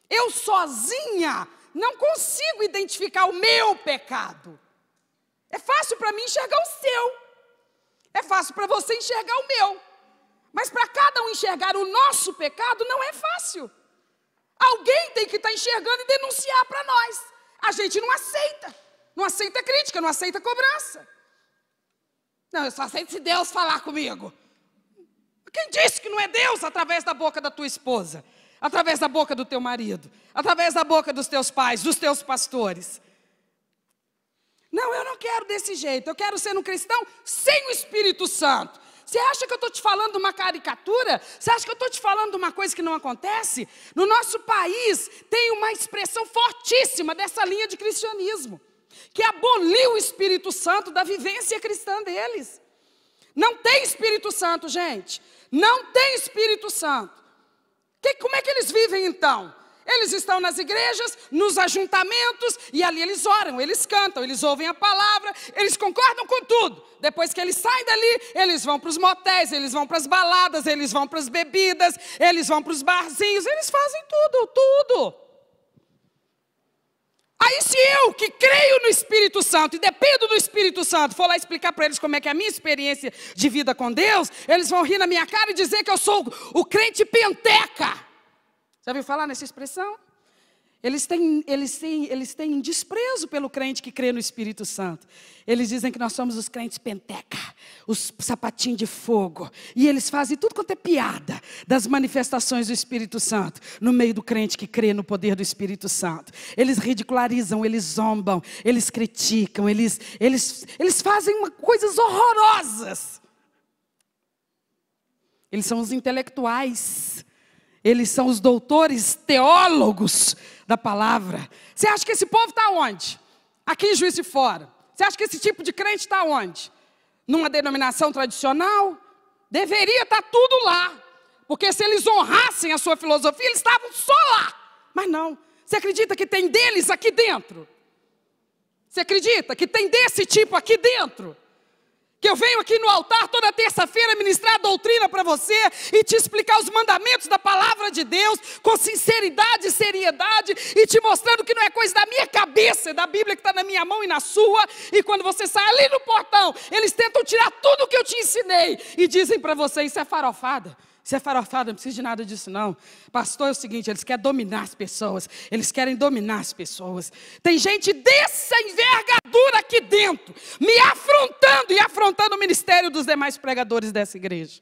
Eu sozinha não consigo identificar o meu pecado. É fácil para mim enxergar o seu. É fácil para você enxergar o meu. Mas para cada um enxergar o nosso pecado não é fácil. Alguém tem que estar enxergando e denunciar para nós. A gente não aceita. Não aceita crítica, não aceita cobrança. Não, eu só aceito se Deus falar comigo. Quem disse que não é Deus? Através da boca da tua esposa, através da boca do teu marido, através da boca dos teus pais, dos teus pastores. Não, eu não quero desse jeito. Eu quero ser um cristão sem o Espírito Santo. Você acha que eu estou te falando de uma caricatura? Você acha que eu estou te falando de uma coisa que não acontece? No nosso país tem uma expressão fortíssima dessa linha de cristianismo, que aboliu o Espírito Santo da vivência cristã deles. Não tem Espírito Santo, gente. Não tem Espírito Santo. Como é que eles vivem então? Eles estão nas igrejas, nos ajuntamentos, e ali eles oram, eles cantam, eles ouvem a palavra, eles concordam com tudo. Depois que eles saem dali, eles vão para os motéis, eles vão para as baladas, eles vão para as bebidas, eles vão para os barzinhos, eles fazem tudo. Aí se eu, que creio no Espírito Santo e dependo do Espírito Santo, for lá explicar para eles como é que é a minha experiência de vida com Deus, eles vão rir na minha cara e dizer que eu sou o crente penteca. Já ouviu falar nessa expressão? Eles têm um desprezo pelo crente que crê no Espírito Santo. Eles dizem que nós somos os crentes penteca, os sapatinhos de fogo. E eles fazem tudo quanto é piada das manifestações do Espírito Santo no meio do crente que crê no poder do Espírito Santo. Eles ridicularizam, eles zombam, eles criticam, eles fazem coisas horrorosas. Eles são os intelectuais. Eles são os doutores teólogos da palavra. Você acha que esse povo está onde? Aqui em Juiz de Fora. Você acha que esse tipo de crente está onde? Numa denominação tradicional? Deveria estar tudo lá. Porque se eles honrassem a sua filosofia, eles estavam só lá. Mas não. Você acredita que tem deles aqui dentro? Você acredita que tem desse tipo aqui dentro? Que eu venho aqui no altar toda terça-feira ministrar a doutrina para você e te explicar os mandamentos da palavra de Deus com sinceridade e seriedade e te mostrando que não é coisa da minha cabeça, é da Bíblia que está na minha mão e na sua. E quando você sai ali no portão, eles tentam tirar tudo o que eu te ensinei e dizem para você, isso é farofada. Isso é farofada, não precisa de nada disso não. Pastor, é o seguinte, eles querem dominar as pessoas. Eles querem dominar as pessoas. Tem gente dessa envergadura aqui dentro, me afrontando e afrontando o ministério dos demais pregadores dessa igreja.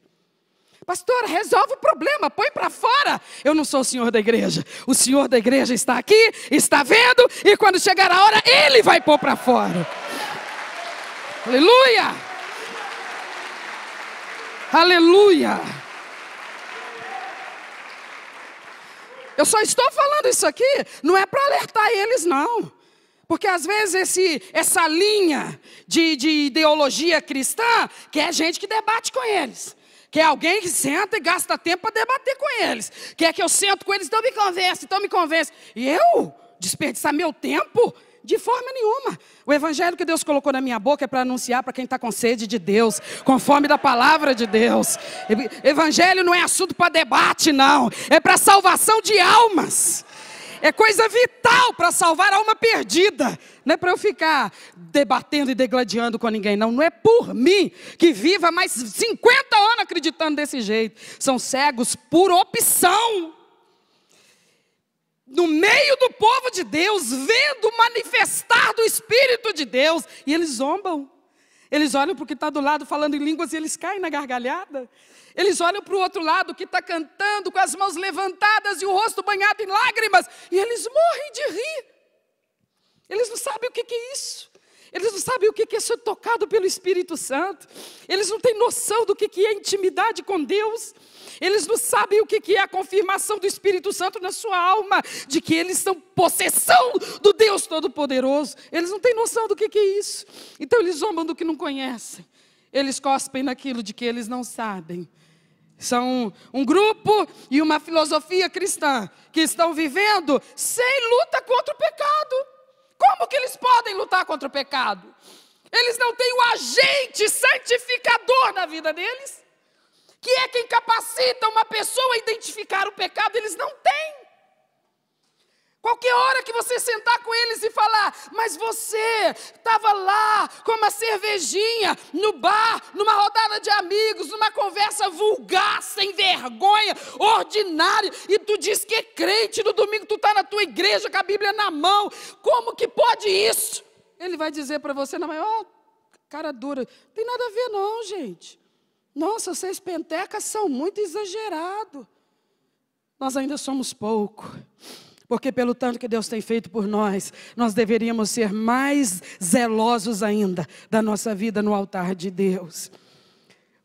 Pastor, resolve o problema, põe para fora. Eu não sou o senhor da igreja. O senhor da igreja está aqui, está vendo, e quando chegar a hora, ele vai pôr para fora. Aleluia! Aleluia! Eu só estou falando isso aqui, não é para alertar eles, não. Porque às vezes essa linha de ideologia cristã quer gente que debate com eles. Quer alguém que senta e gasta tempo para debater com eles. Quer que eu sento com eles, então me convence. E eu desperdiçar meu tempo? De forma nenhuma. O evangelho que Deus colocou na minha boca é para anunciar para quem está com sede de Deus, com fome da palavra de Deus. Evangelho não é assunto para debate, não. É para salvação de almas. É coisa vital para salvar a alma perdida. Não é para eu ficar debatendo e degladiando com ninguém, não. Não é por mim que viva mais 50 anos acreditando desse jeito. São cegos por opção. no meio do povo de Deus, vendo o manifestar do Espírito de Deus, e eles zombam. Eles olham para o que está do lado falando em línguas e eles caem na gargalhada. Eles olham para o outro lado que está cantando com as mãos levantadas e o rosto banhado em lágrimas, e eles morrem de rir. Eles não sabem o que é isso. Eles não sabem o que é ser tocado pelo Espírito Santo. Eles não têm noção do que é intimidade com Deus. Eles não sabem o que é a confirmação do Espírito Santo na sua alma, de que eles são possessão do Deus Todo-Poderoso. Eles não têm noção do que é isso. Então eles zombam do que não conhecem. Eles cospem naquilo de que eles não sabem. São um grupo e uma filosofia cristã que estão vivendo sem luta contra o pecado. Como que eles podem lutar contra o pecado? Eles não têm o agente santificador na vida deles, que é quem capacita uma pessoa a identificar o pecado. Eles não têm. Qualquer hora que você sentar com eles e falar, mas você estava lá com uma cervejinha, no bar, numa rodada de amigos, numa conversa vulgar, sem vergonha, ordinária, e tu diz que é crente, no domingo tu está na tua igreja com a Bíblia na mão, como que pode isso? Ele vai dizer para você na maior cara dura, não tem nada a ver não, gente. Nossa, vocês pentecas são muito exagerados. Nós ainda somos pouco. Porque pelo tanto que Deus tem feito por nós, nós deveríamos ser mais zelosos ainda da nossa vida no altar de Deus.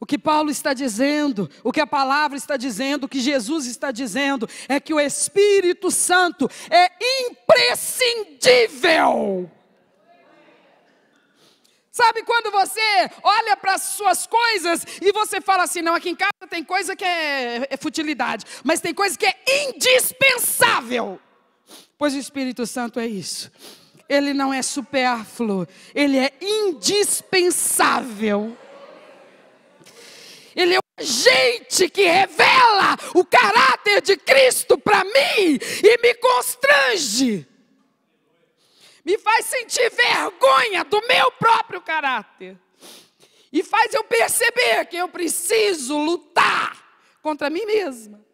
O que Paulo está dizendo, o que a palavra está dizendo, o que Jesus está dizendo, é que o Espírito Santo é imprescindível. Sabe quando você olha para as suas coisas e você fala assim, não, aqui em casa tem coisa que é futilidade, mas tem coisa que é indispensável. Pois o Espírito Santo é isso. Ele não é supérfluo, ele é indispensável. Ele é o agente que revela o caráter de Cristo para mim e me constrange. Me faz sentir vergonha do meu próprio caráter. E faz eu perceber que eu preciso lutar contra mim mesma.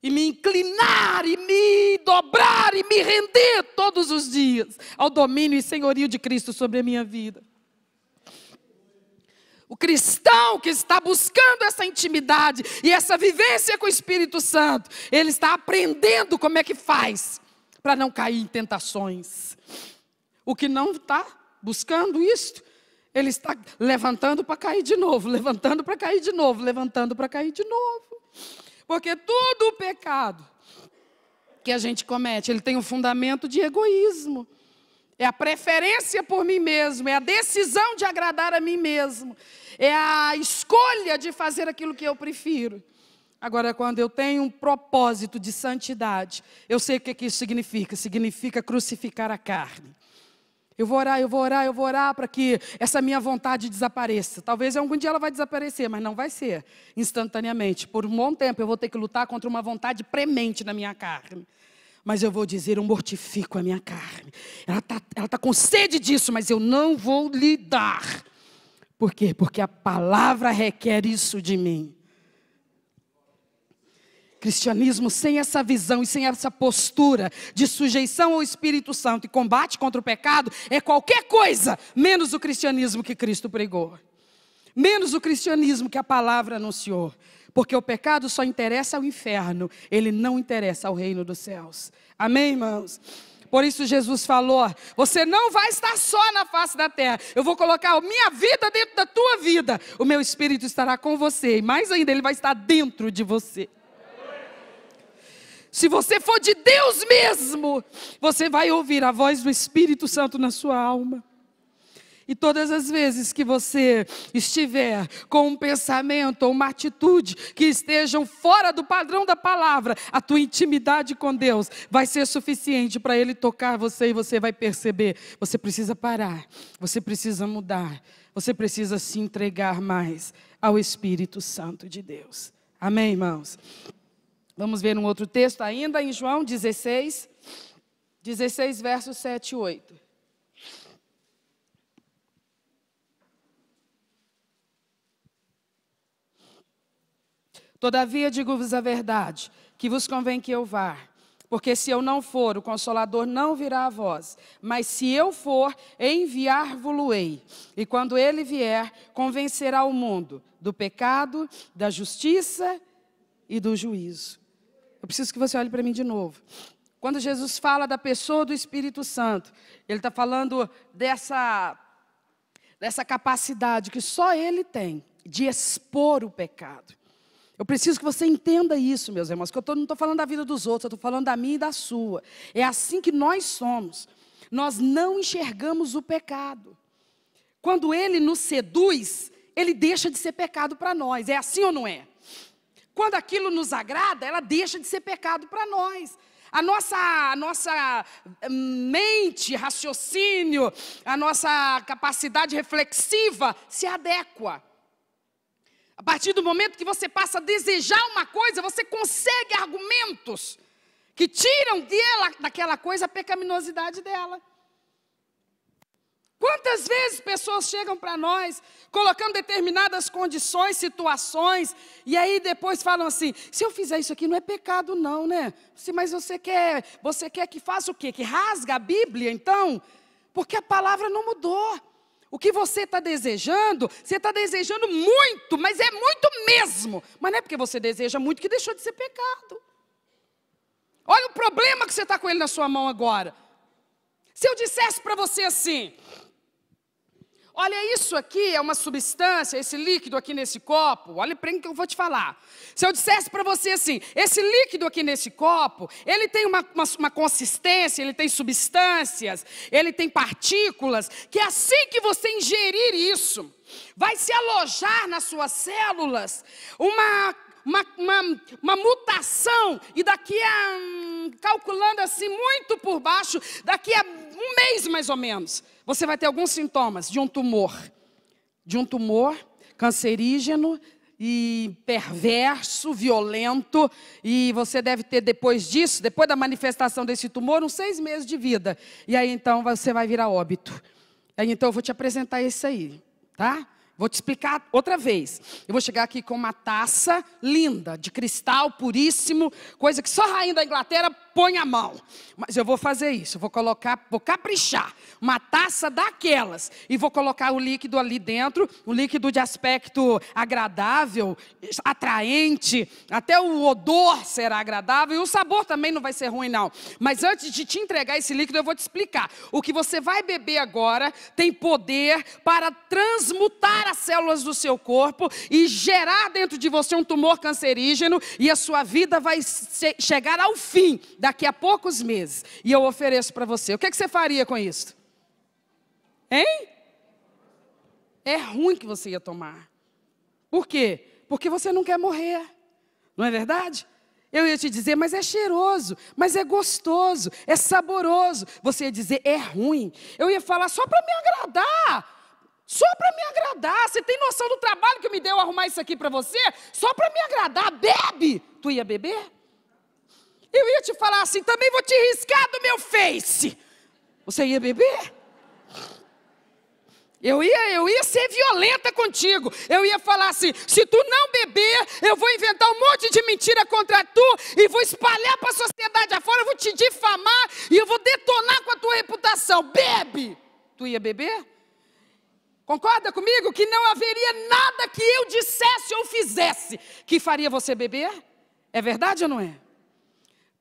E me inclinar, e me dobrar, e me render todos os dias ao domínio e senhorio de Cristo sobre a minha vida. O cristão que está buscando essa intimidade e essa vivência com o Espírito Santo, ele está aprendendo como é que faz para não cair em tentações. O que não está buscando isto, ele está levantando para cair de novo, levantando para cair de novo, levantando para cair de novo. Porque todo o pecado que a gente comete, ele tem um fundamento de egoísmo. É a preferência por mim mesmo, é a decisão de agradar a mim mesmo. É a escolha de fazer aquilo que eu prefiro. Agora, quando eu tenho um propósito de santidade, eu sei o que isso significa. Significa crucificar a carne. Eu vou orar para que essa minha vontade desapareça. Talvez algum dia ela vai desaparecer, mas não vai ser instantaneamente. Por um bom tempo eu vou ter que lutar contra uma vontade premente na minha carne. Mas eu vou dizer, eu mortifico a minha carne. Ela tá com sede disso, mas eu não vou lhe dar. Por quê? Porque a palavra requer isso de mim. Cristianismo sem essa visão e sem essa postura de sujeição ao Espírito Santo e combate contra o pecado é qualquer coisa, menos o cristianismo que Cristo pregou. Menos o cristianismo que a palavra anunciou. Porque o pecado só interessa ao inferno, ele não interessa ao reino dos céus. Amém, irmãos? Por isso Jesus falou, você não vai estar só na face da terra. Eu vou colocar a minha vida dentro da tua vida. O meu Espírito estará com você. E mais ainda, ele vai estar dentro de você. Se você for de Deus mesmo, você vai ouvir a voz do Espírito Santo na sua alma. E todas as vezes que você estiver com um pensamento ou uma atitude que estejam fora do padrão da palavra, a tua intimidade com Deus vai ser suficiente para Ele tocar você e você vai perceber. Você precisa parar, você precisa mudar, você precisa se entregar mais ao Espírito Santo de Deus. Amém, irmãos? Vamos ver um outro texto ainda em João 16, versos 7 e 8. Todavia digo-vos a verdade, que vos convém que eu vá. porque se eu não for, o Consolador não virá a vós. Mas se eu for, enviar-vos-ei. E quando ele vier, convencerá o mundo do pecado, da justiça e do juízo. Eu preciso que você olhe para mim de novo. Quando Jesus fala da pessoa do Espírito Santo, ele está falando dessa capacidade que só ele tem de expor o pecado. Eu preciso que você entenda isso, meus irmãos, que eu não estou falando da vida dos outros, eu estou falando da minha e da sua. É assim que nós somos. Nós não enxergamos o pecado. Quando ele nos seduz, ele deixa de ser pecado para nós. É assim ou não é? Quando aquilo nos agrada, ela deixa de ser pecado para nós. A nossa mente, raciocínio, a nossa capacidade reflexiva se adequa. A partir do momento que você passa a desejar uma coisa, você consegue argumentos que tiram daquela coisa a pecaminosidade dela. Quantas vezes pessoas chegam para nós, colocando determinadas condições, situações, e aí depois falam assim, se eu fizer isso aqui não é pecado não, né? Mas você quer que faça o quê? Que rasga a Bíblia então? Porque a palavra não mudou. O que você está desejando muito, mas é muito mesmo. Mas não é porque você deseja muito que deixou de ser pecado. Olha o problema que você está com ele na sua mão agora. Se eu dissesse para você assim, olha, isso aqui é uma substância, esse líquido aqui nesse copo, olha para mim que eu vou te falar. Se eu dissesse para você assim, esse líquido aqui nesse copo, ele tem uma consistência, ele tem substâncias, ele tem partículas, que assim que você ingerir isso, vai se alojar nas suas células uma mutação, e daqui a, calculando assim muito por baixo, daqui a um mês mais ou menos, você vai ter alguns sintomas de um tumor cancerígeno e perverso, violento, e você deve ter depois disso, depois da manifestação desse tumor, uns 6 meses de vida, e aí então você vai virar óbito. Aí então eu vou te apresentar esse aí, tá? Vou te explicar outra vez. Eu vou chegar aqui com uma taça linda, de cristal puríssimo, coisa que só a rainha da Inglaterra põe a mão. Mas eu vou fazer isso, vou caprichar. Uma taça daquelas. E vou colocar o líquido ali dentro, um líquido de aspecto agradável, atraente. Até o odor será agradável e o sabor também não vai ser ruim não. Mas antes de te entregar esse líquido, eu vou te explicar. O que você vai beber agora tem poder para transmutar as células do seu corpo e gerar dentro de você um tumor cancerígeno, e a sua vida vai chegar ao fim daqui a poucos meses. E eu ofereço para você. O que você faria com isso? Hein? É ruim que você ia tomar. Por quê? Porque você não quer morrer. Não é verdade? Eu ia te dizer, mas é cheiroso, mas é gostoso, é saboroso. Você ia dizer, é ruim. Eu ia falar, só para me agradar. Só para me agradar. Você tem noção do trabalho que me deu arrumar isso aqui para você? Só para me agradar. Bebe. Tu ia beber? Eu ia te falar assim, também vou te riscar do meu Face. Você ia beber? Eu ia ser violenta contigo. Eu ia falar assim, se tu não beber, eu vou inventar um monte de mentira contra tu e vou espalhar para a sociedade afora, eu vou te difamar e eu vou detonar com a tua reputação. Bebe! Tu ia beber? Concorda comigo que não haveria nada que eu dissesse ou fizesse que faria você beber? É verdade ou não é?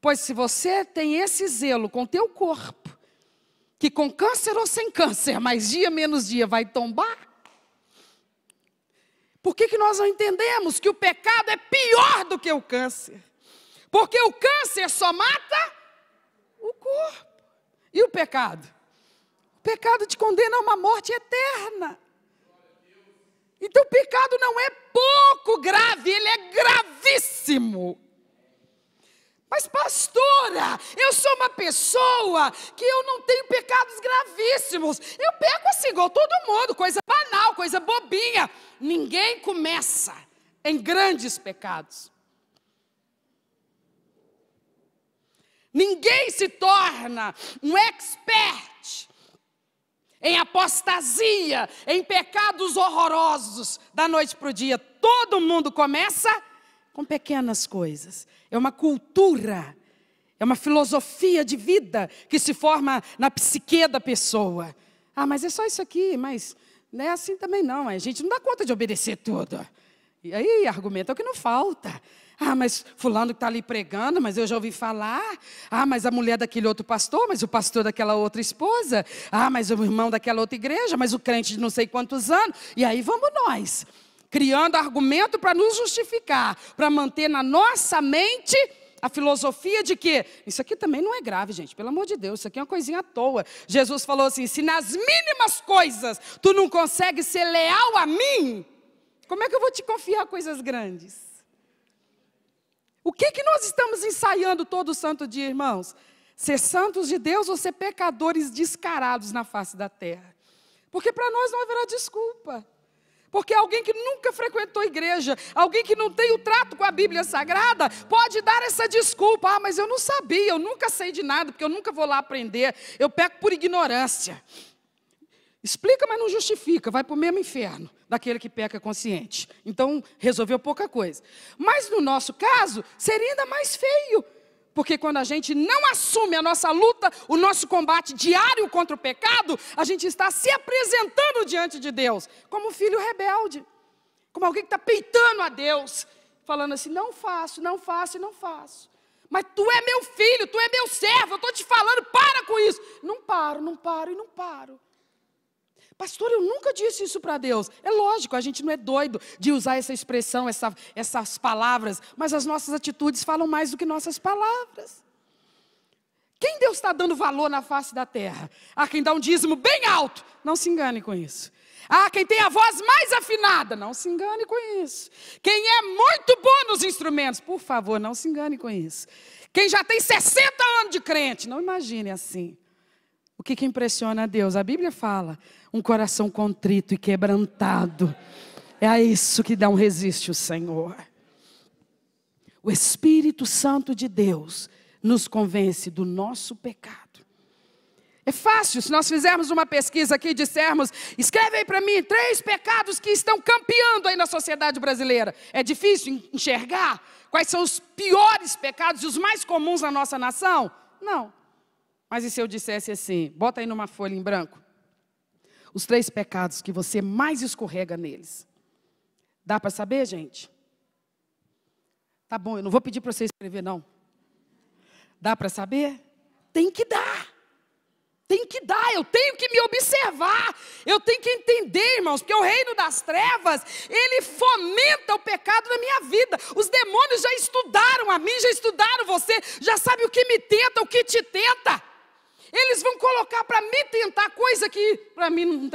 Pois se você tem esse zelo com o teu corpo, que com câncer ou sem câncer, mais dia menos dia vai tombar, por que nós não entendemos que o pecado é pior do que o câncer? Porque o câncer só mata o corpo. E o pecado? O pecado te condena a uma morte eterna. Então o pecado não é pouco grave, ele é gravíssimo. Mas pastora, eu sou uma pessoa que eu não tenho pecados gravíssimos. Eu peco assim igual todo mundo, coisa banal, coisa bobinha. Ninguém começa em grandes pecados. Ninguém se torna um expert em apostasia, em pecados horrorosos da noite para o dia. Todo mundo começa com pequenas coisas. É uma cultura, É uma filosofia de vida que se forma na psique da pessoa. Ah, mas é só isso aqui, mas não é assim também não. A gente não dá conta de obedecer tudo. E aí, argumento é o que não falta. Ah, mas fulano que está ali pregando, mas eu já ouvi falar. Ah, mas a mulher daquele outro pastor, mas o pastor daquela outra esposa. Ah, mas o irmão daquela outra igreja, mas o crente de não sei quantos anos. E aí vamos nós, criando argumento para nos justificar, para manter na nossa mente a filosofia de que isso aqui também não é grave, gente, pelo amor de Deus, isso aqui é uma coisinha à toa. Jesus falou assim, se nas mínimas coisas tu não consegue ser leal a mim, como é que eu vou te confiar coisas grandes? O que nós estamos ensaiando todo santo dia, irmãos? Ser santos de Deus ou ser pecadores descarados na face da terra? Porque para nós não haverá desculpa. Porque alguém que nunca frequentou igreja, alguém que não tem o trato com a Bíblia Sagrada, pode dar essa desculpa. Ah, mas eu não sabia, eu nunca sei de nada, porque eu nunca vou lá aprender. Eu peco por ignorância. Explica, mas não justifica, vai para o mesmo inferno daquele que peca consciente. Então, resolveu pouca coisa. Mas no nosso caso, seria ainda mais feio. Porque quando a gente não assume a nossa luta, o nosso combate diário contra o pecado, a gente está se apresentando diante de Deus como um filho rebelde. Como alguém que está peitando a Deus, falando assim, não faço, não faço e não faço. Mas tu é meu filho, tu é meu servo, eu estou te falando, para com isso. Não paro, não paro e não paro. Pastor, eu nunca disse isso para Deus. É lógico, a gente não é doido de usar essa expressão, essas palavras, mas as nossas atitudes falam mais do que nossas palavras. Quem Deus está dando valor na face da terra? Ah, quem dá um dízimo bem alto, não se engane com isso. Ah, quem tem a voz mais afinada, não se engane com isso. Quem é muito bom nos instrumentos, por favor, não se engane com isso. Quem já tem 60 anos de crente, não imagine assim. O que impressiona a Deus? A Bíblia fala, um coração contrito e quebrantado. É isso que não resiste o Senhor. O Espírito Santo de Deus nos convence do nosso pecado. É fácil, se nós fizermos uma pesquisa aqui e dissermos, escreve aí para mim 3 pecados que estão campeando aí na sociedade brasileira. É difícil enxergar quais são os piores pecados e os mais comuns na nossa nação? Não. Mas e se eu dissesse assim, bota aí numa folha em branco, os 3 pecados que você mais escorrega neles. Dá para saber, gente? Tá bom, eu não vou pedir para você escrever, não. Dá para saber? Tem que dar. Tem que dar, eu tenho que me observar. Eu tenho que entender, irmãos, porque o reino das trevas, ele fomenta o pecado na minha vida. Os demônios já estudaram a mim, já estudaram você, já sabem o que me tenta, o que te tenta. Eles vão colocar para me tentar coisa que para mim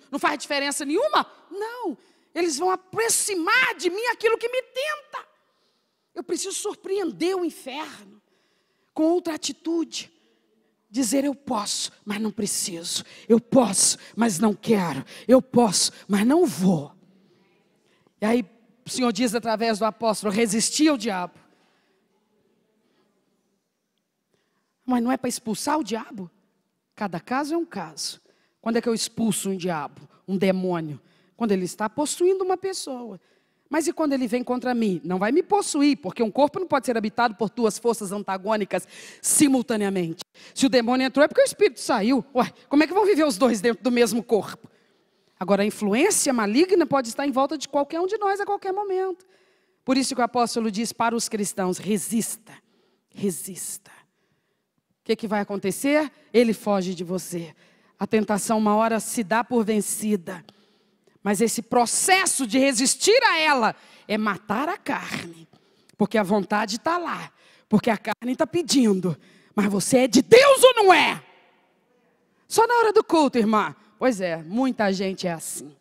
não faz diferença nenhuma. Não, eles vão aproximar de mim aquilo que me tenta. Eu preciso surpreender o inferno com outra atitude. Dizer eu posso, mas não preciso. Eu posso, mas não quero. Eu posso, mas não vou. E aí o Senhor diz através do apóstolo, resistir ao diabo. Mas não é para expulsar o diabo? Cada caso é um caso. Quando é que eu expulso um diabo, um demônio? Quando ele está possuindo uma pessoa. Mas e quando ele vem contra mim? Não vai me possuir, porque um corpo não pode ser habitado por 2 forças antagônicas simultaneamente. Se o demônio entrou é porque o espírito saiu. Ué, como é que vão viver os 2 dentro do mesmo corpo? Agora a influência maligna pode estar em volta de qualquer um de nós a qualquer momento. Por isso que o apóstolo diz para os cristãos, resista, resista. O que vai acontecer? Ele foge de você. A tentação uma hora se dá por vencida. Mas esse processo de resistir a ela é matar a carne. Porque a vontade está lá. Porque a carne está pedindo. Mas você é de Deus ou não é? Só na hora do culto, irmã. Pois é, muita gente é assim.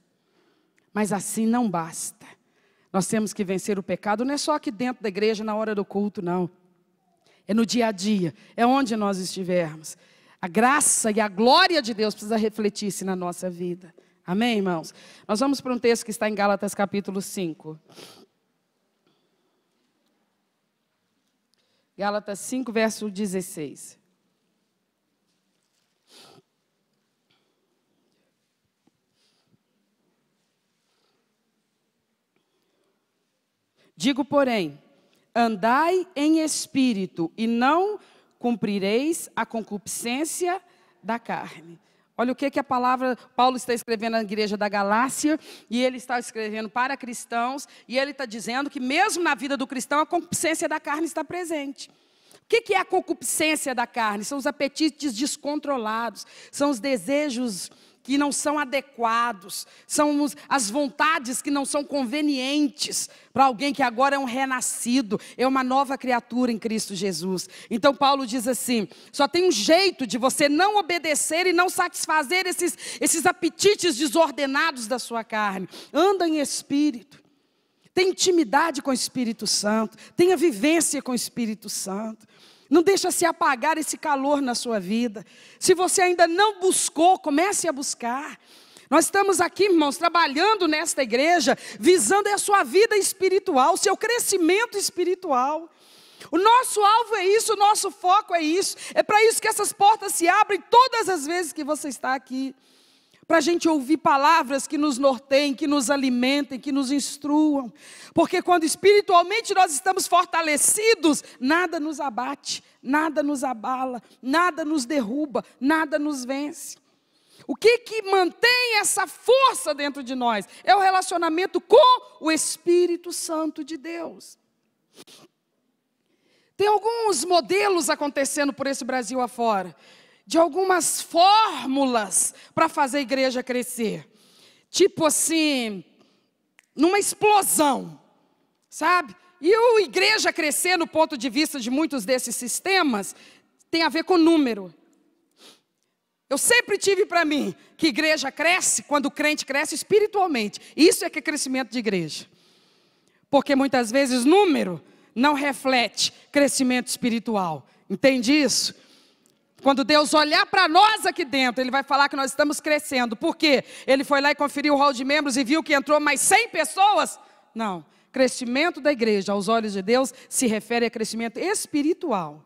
Mas assim não basta. Nós temos que vencer o pecado. Não é só aqui dentro da igreja na hora do culto, não. É no dia a dia, é onde nós estivermos. A graça e a glória de Deus precisa refletir-se na nossa vida. Amém, irmãos? Nós vamos para um texto que está em Gálatas capítulo 5. Gálatas 5, verso 16. Digo, porém, andai em espírito e não cumprireis a concupiscência da carne. Olha o que a palavra, Paulo está escrevendo na igreja da Galácia, e ele está escrevendo para cristãos, e ele está dizendo que mesmo na vida do cristão, a concupiscência da carne está presente. O que é a concupiscência da carne? São os apetites descontrolados, são os desejos que não são adequados, são as vontades que não são convenientes para alguém que agora é um renascido, é uma nova criatura em Cristo Jesus. Então Paulo diz assim, só tem um jeito de você não obedecer e não satisfazer esses apetites desordenados da sua carne. Anda em espírito, tenha intimidade com o Espírito Santo, tenha vivência com o Espírito Santo. Não deixa se apagar esse calor na sua vida. Se você ainda não buscou, comece a buscar. Nós estamos aqui, irmãos, trabalhando nesta igreja, visando a sua vida espiritual, o seu crescimento espiritual. O nosso alvo é isso, o nosso foco é isso. É para isso que essas portas se abrem todas as vezes que você está aqui. Para a gente ouvir palavras que nos norteiem, que nos alimentem, que nos instruam. Porque quando espiritualmente nós estamos fortalecidos, nada nos abate, nada nos abala, nada nos derruba, nada nos vence. O que mantém essa força dentro de nós? É o relacionamento com o Espírito Santo de Deus. Tem alguns modelos acontecendo por esse Brasil afora, de algumas fórmulas para fazer a igreja crescer. Tipo assim, numa explosão, sabe? E a igreja crescer, no ponto de vista de muitos desses sistemas, tem a ver com número. Eu sempre tive para mim que igreja cresce quando o crente cresce espiritualmente. Isso é que é crescimento de igreja. Porque muitas vezes número não reflete crescimento espiritual. Entende isso? Quando Deus olhar para nós aqui dentro, Ele vai falar que nós estamos crescendo. Por quê? Ele foi lá e conferiu o rol de membros e viu que entrou mais 100 pessoas? Não. Crescimento da igreja, aos olhos de Deus, se refere a crescimento espiritual.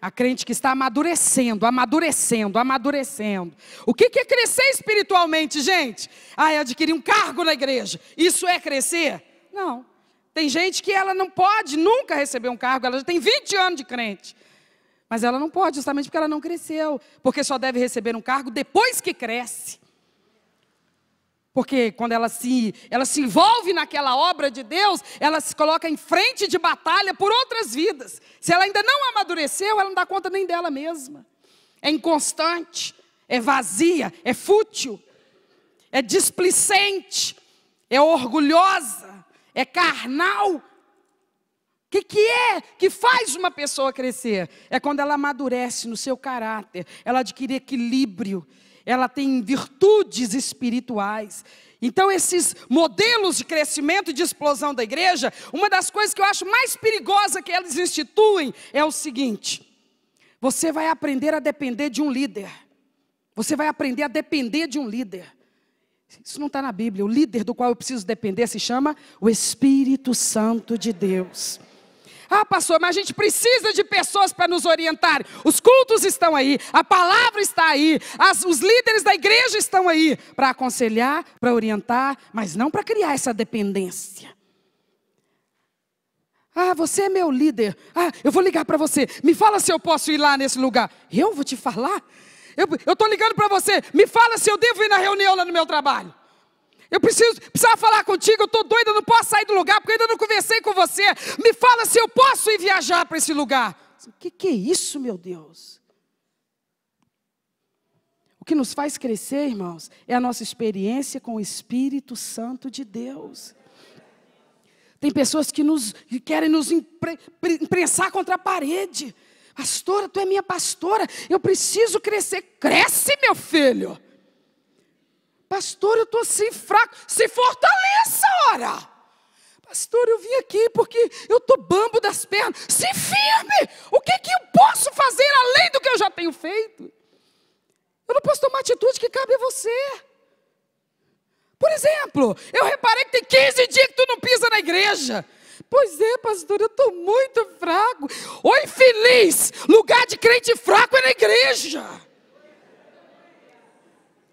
A crente que está amadurecendo, amadurecendo, amadurecendo. O que é crescer espiritualmente, gente? É adquirir um cargo na igreja. Isso é crescer? Não. Tem gente que ela não pode nunca receber um cargo, ela já tem 20 anos de crente. Mas ela não pode, justamente porque ela não cresceu. Porque só deve receber um cargo depois que cresce. Porque quando ela se envolve naquela obra de Deus, ela se coloca em frente de batalha por outras vidas. Se ela ainda não amadureceu, ela não dá conta nem dela mesma. É inconstante, é vazia, é fútil, é displicente, é orgulhosa, é carnal. O que é que faz uma pessoa crescer? É quando ela amadurece no seu caráter, ela adquire equilíbrio, ela tem virtudes espirituais. Então esses modelos de crescimento e de explosão da igreja, uma das coisas que eu acho mais perigosa que eles instituem é o seguinte: você vai aprender a depender de um líder. Você vai aprender a depender de um líder. Isso não está na Bíblia. O líder do qual eu preciso depender se chama o Espírito Santo de Deus. Pastor, mas a gente precisa de pessoas para nos orientar. Os cultos estão aí, a palavra está aí, os líderes da igreja estão aí para aconselhar, para orientar, mas não para criar essa dependência. Você é meu líder. Eu vou ligar para você. Me fala se eu posso ir lá nesse lugar. Eu vou te falar? Eu estou ligando para você. Me fala se eu devo ir na reunião lá no meu trabalho. Eu precisava falar contigo, eu estou doida, eu não posso sair do lugar, porque eu ainda não conversei com você. Me fala se eu posso ir viajar para esse lugar. O que é isso, meu Deus? O que nos faz crescer, irmãos, é a nossa experiência com o Espírito Santo de Deus. Tem pessoas que querem nos imprensar contra a parede. Pastora, tu é minha pastora, eu preciso crescer. Cresce, meu filho. Pastor, eu estou assim fraco. Se fortaleça, ora. Pastor, eu vim aqui porque eu estou bambo das pernas. Se firme. O que eu posso fazer além do que eu já tenho feito? Eu não posso tomar atitude que cabe a você. Por exemplo, eu reparei que tem 15 dias que tu não pisa na igreja. Pois é, pastor, eu estou muito fraco. Ô infeliz, lugar de crente fraco é na igreja.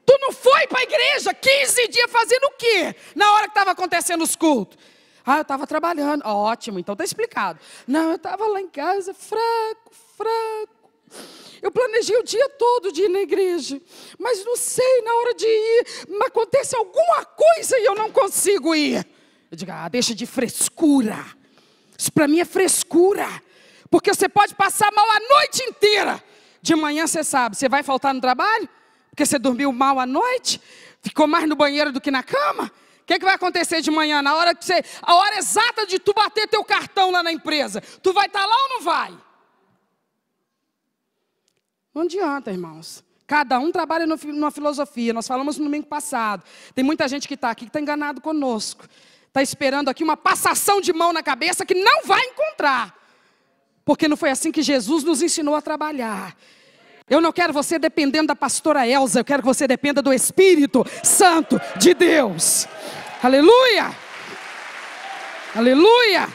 Tu não foi para a igreja 15 dias fazendo o quê? Na hora que estava acontecendo os cultos. Eu estava trabalhando. Ótimo, então está explicado. Não, eu estava lá em casa, fraco. Eu planejei o dia todo de ir na igreja, mas não sei, na hora de ir, acontece alguma coisa e eu não consigo ir. Eu digo, deixa de frescura. Isso para mim é frescura. Porque você pode passar mal a noite inteira. De manhã você sabe, você vai faltar no trabalho? Porque você dormiu mal à noite? Ficou mais no banheiro do que na cama? O que vai acontecer de manhã? A hora exata de tu bater teu cartão lá na empresa. Tu vai estar lá ou não vai? Não adianta, irmãos. Cada um trabalha numa filosofia. Nós falamos no domingo passado. Tem muita gente que está aqui que está enganado conosco. Está esperando aqui uma passação de mão na cabeça que não vai encontrar. Porque não foi assim que Jesus nos ensinou a trabalhar. Eu não quero você dependendo da pastora Elza. Eu quero que você dependa do Espírito Santo de Deus. Aleluia! Aleluia!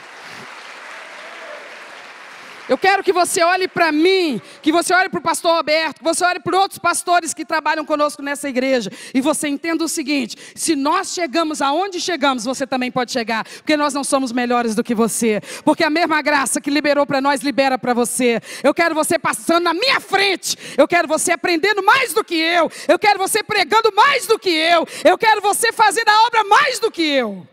Eu quero que você olhe para mim, que você olhe para o pastor Roberto, que você olhe para outros pastores que trabalham conosco nessa igreja. E você entenda o seguinte, se nós chegamos aonde chegamos, você também pode chegar. Porque nós não somos melhores do que você. Porque a mesma graça que liberou para nós, libera para você. Eu quero você passando na minha frente. Eu quero você aprendendo mais do que eu. Eu quero você pregando mais do que eu. Eu quero você fazendo a obra mais do que eu.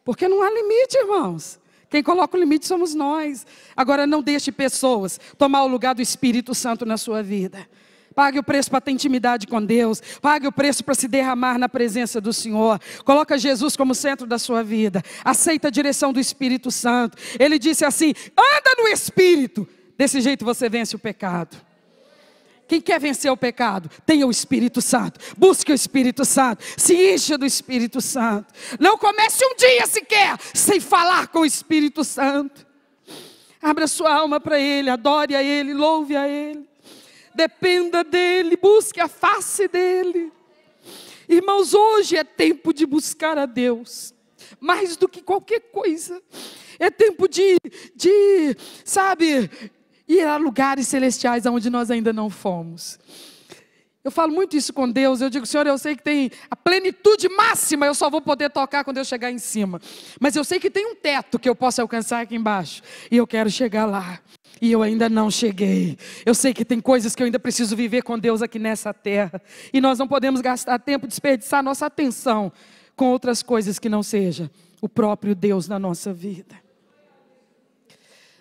Porque não há limite, irmãos. Quem coloca o limite somos nós. Agora não deixe pessoas tomar o lugar do Espírito Santo na sua vida. Pague o preço para ter intimidade com Deus. Pague o preço para se derramar na presença do Senhor. Coloca Jesus como centro da sua vida. Aceita a direção do Espírito Santo. Ele disse assim, anda no Espírito. Desse jeito você vence o pecado. Quem quer vencer o pecado, tenha o Espírito Santo. Busque o Espírito Santo. Se encha do Espírito Santo. Não comece um dia sequer sem falar com o Espírito Santo. Abra sua alma para Ele. Adore a Ele. Louve a Ele. Dependa dEle. Busque a face dEle. Irmãos, hoje é tempo de buscar a Deus. Mais do que qualquer coisa. É tempo de ir a lugares celestiais onde nós ainda não fomos. Eu falo muito isso com Deus. Eu digo, Senhor, eu sei que tem a plenitude máxima. Eu só vou poder tocar quando eu chegar em cima. Mas eu sei que tem um teto que eu posso alcançar aqui embaixo. E eu quero chegar lá. E eu ainda não cheguei. Eu sei que tem coisas que eu ainda preciso viver com Deus aqui nessa terra. E nós não podemos gastar tempo, desperdiçar nossa atenção com outras coisas que não seja o próprio Deus na nossa vida.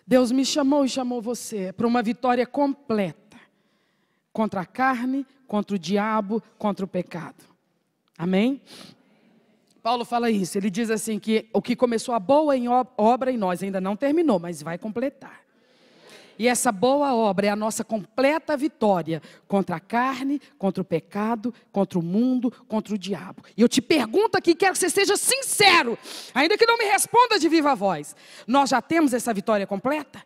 Deus me chamou e chamou você para uma vitória completa. Contra a carne, contra o diabo, contra o pecado. Amém? Paulo fala isso, ele diz assim que o que começou a boa obra em nós ainda não terminou, mas vai completar. E essa boa obra é a nossa completa vitória contra a carne, contra o pecado, contra o mundo, contra o diabo. E eu te pergunto aqui, quero que você seja sincero, ainda que não me responda de viva voz. Nós já temos essa vitória completa?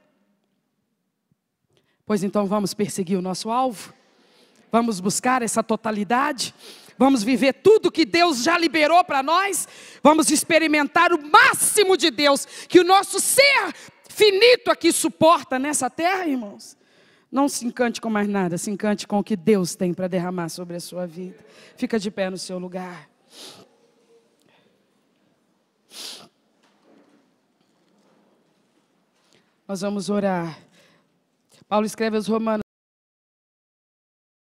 Pois então vamos perseguir o nosso alvo? Vamos buscar essa totalidade? Vamos viver tudo que Deus já liberou para nós? Vamos experimentar o máximo de Deus que o nosso ser finito aqui suporta nessa terra, irmãos? Não se encante com mais nada, se encante com o que Deus tem para derramar sobre a sua vida. Fica de pé no seu lugar. Nós vamos orar. Paulo escreve aos Romanos.